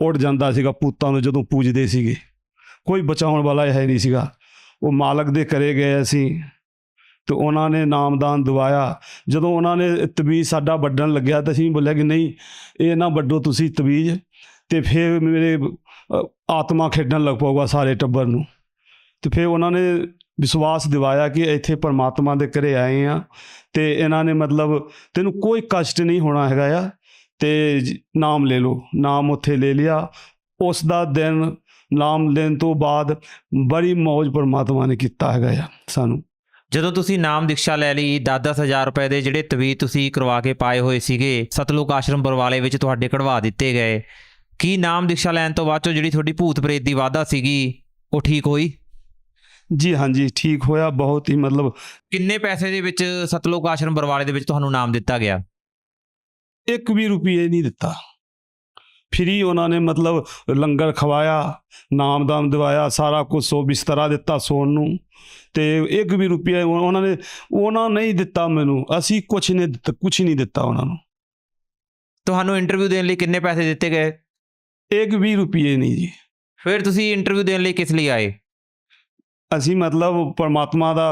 उड़ जांदा सीगा पूतां नूं जदों पूजदे सीगे, कोई बचाउण वाला है नहीं सीगा। वो मालक दे घरे गए असीं तो उन्होंने नामदान दवाया। जदों उन्होंने तवीज़ साडा वड्डण लग्या तो असीं बोलिया कि नहीं ये ना वड्डो तुसीं तवीज़, तो फिर मेरे आत्मा खेडण लग पऊगा सारे टब्बर नूं। तो फिर उन्होंने विश्वास दिवाया कि इत्थे परमात्मा दे घरे आए हैं तो इन्हां ने मतलब तेनू कोई कष्ट नहीं होना हैगा आ, ते नाम ले लो। नाम उत्थे ले लिया। उस दा दिन नाम लेने तो बाद बड़ी मौज परमात्मा ने कीता हैगा आ सानू। ਜਦੋਂ ਤੁਸੀਂ ਨਾਮ ਦੀਕਸ਼ਾ ਲੈ ਲਈ 10-10 ਹਜ਼ਾਰ ਰੁਪਏ ਦੇ ਜਿਹੜੇ ਤਵੀਜ਼ ਤੁਸੀਂ ਕਰਵਾ ਕੇ ਪਾਏ ਹੋਏ ਸੀਗੇ ਸਤਲੁਕ ਆਸ਼ਰਮ ਬਰਵਾਲੇ ਵਿੱਚ ਤੁਹਾਡੇ ਕਢਵਾ ਦਿੱਤੇ ਗਏ, ਕੀ ਨਾਮ ਦੀਕਸ਼ਾ ਲੈਣ ਤੋਂ ਬਾਅਦ ਚੋਂ ਜਿਹੜੀ ਤੁਹਾਡੀ ਭੂਤ ਪ੍ਰੇਤ ਦੀ ਵਾਧਾ ਸੀਗੀ ਉਹ ਠੀਕ ਹੋਈ? जी हाँ जी, ठीक होया बहुत ही। मतलब ਕਿੰਨੇ ਪੈਸੇ ਦੇ ਵਿੱਚ ਸਤਲੁਕ ਆਸ਼ਰਮ ਬਰਵਾਲੇ ਦੇ ਵਿੱਚ ਤੁਹਾਨੂੰ ਨਾਮ ਦਿੱਤਾ ਗਿਆ? एक भी रुपये नहीं दिता, फ्री उन्होंने मतलब लंगर खवाया, नामदान दिवाया, सारा कुछ सो बिस्तरा दिता सोन नूं, ते एक भी रुपया उन्होंने नहीं दिता मैनू। असी कुछ नहीं दिता उन्होंने। ਤੁਹਾਨੂੰ ਇੰਟਰਵਿਊ ਦੇਣ ਲਈ ਕਿੰਨੇ ਪੈਸੇ ਦਿੱਤੇ ਗਏ? एक भी रुपये नहीं जी। ਫਿਰ ਤੁਸੀਂ ਇੰਟਰਵਿਊ ਦੇਣ ਲਈ ਕਿਸ ਲਈ ਆਏ? ਅਸੀਂ मतलब परमात्मा ਦਾ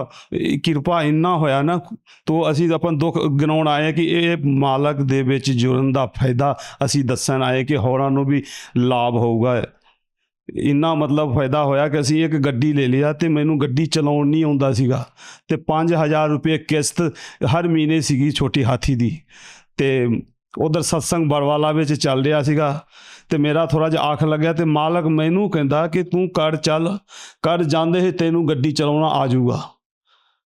ਕਿਰਪਾ ਇੰਨਾ ਹੋਇਆ ਨਾ, ਤੋ ਅਸੀਂ ਆਪਣਾ ਦੁੱਖ ਗਿਣਾਉਣ ਆਏ ਕਿ ਇਹ ਮਾਲਕ ਦੇ ਵਿੱਚ ਜੁੜਨ ਦਾ ਫਾਇਦਾ ਅਸੀਂ ਦੱਸਣ ਆਏ ਕਿ ਹੋਰਾਂ ਨੂੰ ਵੀ ਲਾਭ ਹੋਊਗਾ। ਇੰਨਾ मतलब ਫਾਇਦਾ ਹੋਇਆ ਕਿ ਅਸੀਂ ਇੱਕ ਗੱਡੀ ਲੈ ਲਿਆ ਤੇ ਮੈਨੂੰ ਗੱਡੀ ਚਲਾਉਣ ਨਹੀਂ ਆਉਂਦਾ ਸੀਗਾ ਤੇ 5000 ਰੁਪਏ ਕਿਸ਼ਤ ਹਰ ਮਹੀਨੇ ਸੀਗੀ ਛੋਟੀ ਹਾਥੀ ਦੀ। ਤੇ ਉਧਰ ਸਤਸੰਗ ਬਰਵਾਲਾ ਵਿੱਚ ਚੱਲ ਰਿਹਾ ਸੀਗਾ ਤੇ ਮੇਰਾ ਥੋੜਾ ਜਿਹਾ ਆਖ ਲੱਗਿਆ ਤੇ ਮਾਲਕ ਮੈਨੂੰ ਕਹਿੰਦਾ ਕਿ ਤੂੰ ਕਰ ਚੱਲ, ਕਰ ਜਾਂਦੇ ਹੀ ਤੈਨੂੰ ਗੱਡੀ ਚਲਾਉਣਾ ਆ ਜਾਊਗਾ।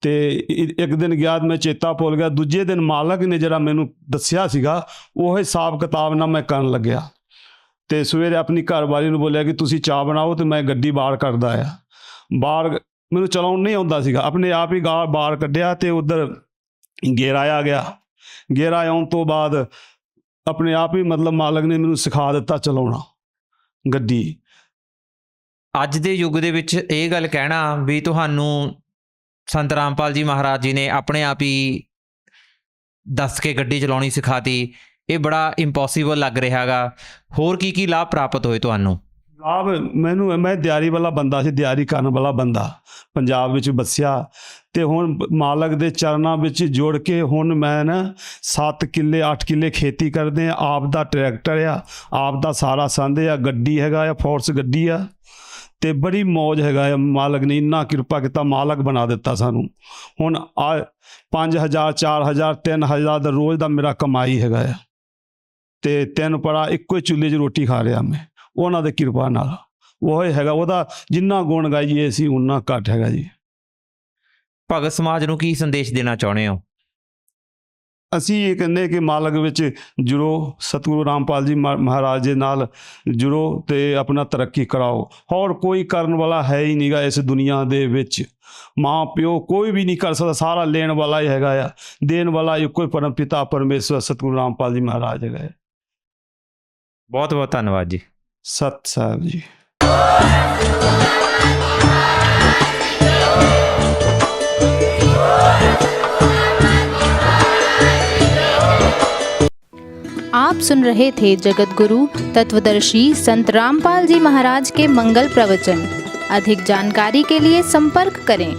ਤੇ ਇੱਕ ਦਿਨ ਗਿਆ ਮੈਂ ਚੇਤਾ ਭੁੱਲ ਗਿਆ। ਦੂਜੇ ਦਿਨ ਮਾਲਕ ਨੇ ਜਿਹੜਾ ਮੈਨੂੰ ਦੱਸਿਆ ਸੀਗਾ ਉਹ ਹਿਸਾਬ ਕਿਤਾਬ ਨਾਲ ਮੈਂ ਕਰਨ ਲੱਗਿਆ ਤੇ ਸਵੇਰੇ ਆਪਣੀ ਘਰਵਾਲੀ ਨੂੰ ਬੋਲਿਆ ਕਿ ਤੁਸੀਂ ਚਾਹ ਬਣਾਓ ਤੇ ਮੈਂ ਗੱਡੀ ਬਾਹਰ ਕਰਦਾ ਆ। ਬਾਹਰ ਮੈਨੂੰ ਚਲਾਉਣ ਨਹੀਂ ਆਉਂਦਾ ਸੀਗਾ, ਆਪਣੇ ਆਪ ਹੀ ਬਾਹਰ ਕੱਢਿਆ ਤੇ ਉਧਰ ਗੇਰਾ ਆ ਗਿਆ। ਗੇਰਾ ਆਉਣ ਤੋਂ ਬਾਅਦ ਆਪਣੇ ਆਪ ਹੀ मतलब ਮਾਲਕ ਨੇ ਮੈਨੂੰ ਸਿਖਾ ਦਿੱਤਾ ਚਲਾਉਣਾ ਗੱਡੀ। ਅੱਜ ਦੇ ਯੁੱਗ ਦੇ ਵਿੱਚ ਇਹ ਗੱਲ ਕਹਿਣਾ ਵੀ ਤੁਹਾਨੂੰ ਸੰਤ ਰਾਮਪਾਲ ਜੀ ਮਹਾਰਾਜ ਜੀ ਨੇ ਆਪਣੇ ਆਪ ਹੀ ਦੱਸ ਕੇ ਗੱਡੀ ਚਲਾਉਣੀ ਸਿਖਾਤੀ, ਇਹ ਬੜਾ ਇੰਪੋਸੀਬਲ ਲੱਗ ਰਿਹਾ ਗਾ। ਹੋਰ ਕੀ ਲਾਭ ਪ੍ਰਾਪਤ ਹੋਏ ਤੁਹਾਨੂੰ? ਲਾਭ ਮੈਨੂੰ, ਮੈਂ ਦਿਹਾੜੀ ਵਾਲਾ ਬੰਦਾ ਸੀ, ਦਿਹਾੜੀ ਕਰਨ ਵਾਲਾ ਬੰਦਾ ਪੰਜਾਬ ਵਿੱਚ ਵਸਿਆ ਤੇ ਹੁਣ ਮਾਲਕ ਦੇ ਚਰਨਾਂ ਵਿੱਚ ਜੁੜ ਕੇ ਹੁਣ ਮੈਂ ਨਾ 7 ਕਿੱਲੇ 8 ਕਿੱਲੇ ਖੇਤੀ ਕਰਦੇ ਆ। ਆਪ ਦਾ ਟਰੈਕਟਰ ਆ, ਆਪ ਦਾ ਸਾਰਾ ਸੰਦ ਆ, ਗੱਡੀ ਹੈਗਾ ਆ, ਫੋਰਸ ਗੱਡੀ ਆ ਤੇ ਬੜੀ ਮੌਜ ਹੈਗਾ ਆ। ਮਾਲਕ ਨੇ ਇੰਨਾ ਕਿਰਪਾ ਕੀਤਾ, ਮਾਲਕ ਬਣਾ ਦਿੱਤਾ ਸਾਨੂੰ। ਹੁਣ 5000 4000 3000 ਦਾ ਰੋਜ਼ ਦਾ ਮੇਰਾ ਕਮਾਈ ਹੈਗਾ ਆ ਤੇ 3 ਪੜਾ ਇੱਕੋ ਹੀ ਚੁੱਲ੍ਹੇ 'ਚ ਰੋਟੀ ਖਾ ਰਿਹਾ ਮੈਂ ਉਹਨਾਂ ਦੇ ਕਿਰਪਾ ਨਾਲ। ਉਹ ਹੈਗਾ, ਉਹਦਾ ਜਿੰਨਾ ਗੁਣ ਗਾਈਏ ਅਸੀਂ ਉਨਾ ਘੱਟ ਹੈਗਾ ਜੀ। ਭਗਤ ਸਮਾਜ ਨੂੰ ਕੀ ਸੰਦੇਸ਼ ਦੇਣਾ ਚਾਹੁੰਦੇ ਹੋ? ਅਸੀਂ ਇਹ ਕਹਿੰਦੇ ਕਿ ਮਾਲਕ ਵਿੱਚ ਜੁੜੋ, ਸਤਿਗੁਰੂ ਰਾਮਪਾਲ ਜੀ ਮਹਾਰਾਜ ਦੇ ਨਾਲ ਜੁੜੋ ਤੇ ਆਪਣਾ ਤਰੱਕੀ ਕਰਾਓ। ਹੋਰ ਕੋਈ ਕਰਨ ਵਾਲਾ ਹੈ ਹੀ ਨਹੀਂਗਾ ਇਸ ਦੁਨੀਆ ਦੇ ਵਿੱਚ। ਮਾਂ ਪਿਓ ਕੋਈ ਵੀ ਨਹੀਂ ਕਰ ਸਕਦਾ, ਸਾਰਾ ਲੈਣ ਵਾਲਾ ਹੀ ਹੈਗਾ ਆ, ਦੇਣ ਵਾਲਾ ਇੱਕੋ ਹੀ ਪਰਮ ਪਿਤਾ ਪਰਮੇਸ਼ਵਰ ਸਤਿਗੁਰੂ ਰਾਮਪਾਲ ਜੀ ਮਹਾਰਾਜ ਹੈਗਾ। ਬਹੁਤ ਬਹੁਤ ਧੰਨਵਾਦ ਜੀ। ਸਤਿ ਸਾਹਿਬ ਜੀ। आप सुन रहे थे जगत गुरु तत्वदर्शी संत रामपाल जी महाराज के मंगल प्रवचन। अधिक जानकारी के लिए संपर्क करें।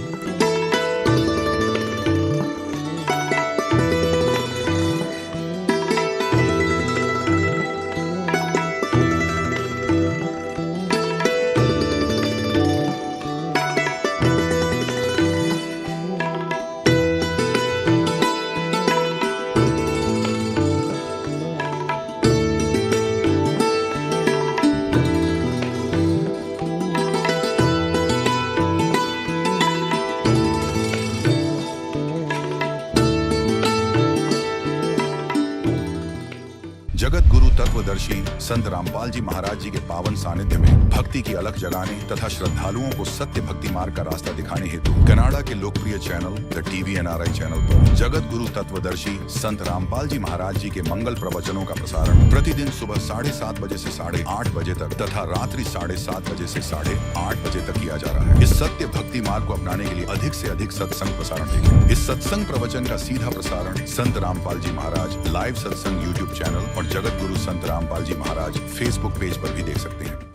जगत गुरु तत्वदर्शी संत रामपाल जी महाराज जी के पावन सानिध्य में भक्ति की अलख जगाने तथा श्रद्धालुओं को सत्य भक्ति मार्ग का रास्ता दिखाने हेतु कनाडा के लोकप्रिय channel the TV NRI channel पर जगत गुरु तत्वदर्शी संत रामपाल जी महाराज जी के मंगल प्रवचनों का प्रसारण प्रतिदिन सुबह 7:30 बजे से 8:30 बजे तक तथा रात्रि 7:30 बजे से 8:30 बजे तक किया जा रहा है। इस सत्य भक्ति मार्ग को अपनाने के लिए अधिक से अधिक सत्संग प्रसारण देखें। इस सत्संग प्रवचन का सीधा प्रसारण संत रामपाल जी महाराज लाइव सत्संग YouTube चैनल और जगत गुरु संत रामपाल जी महाराज फेसबुक पेज पर भी देख सकते हैं।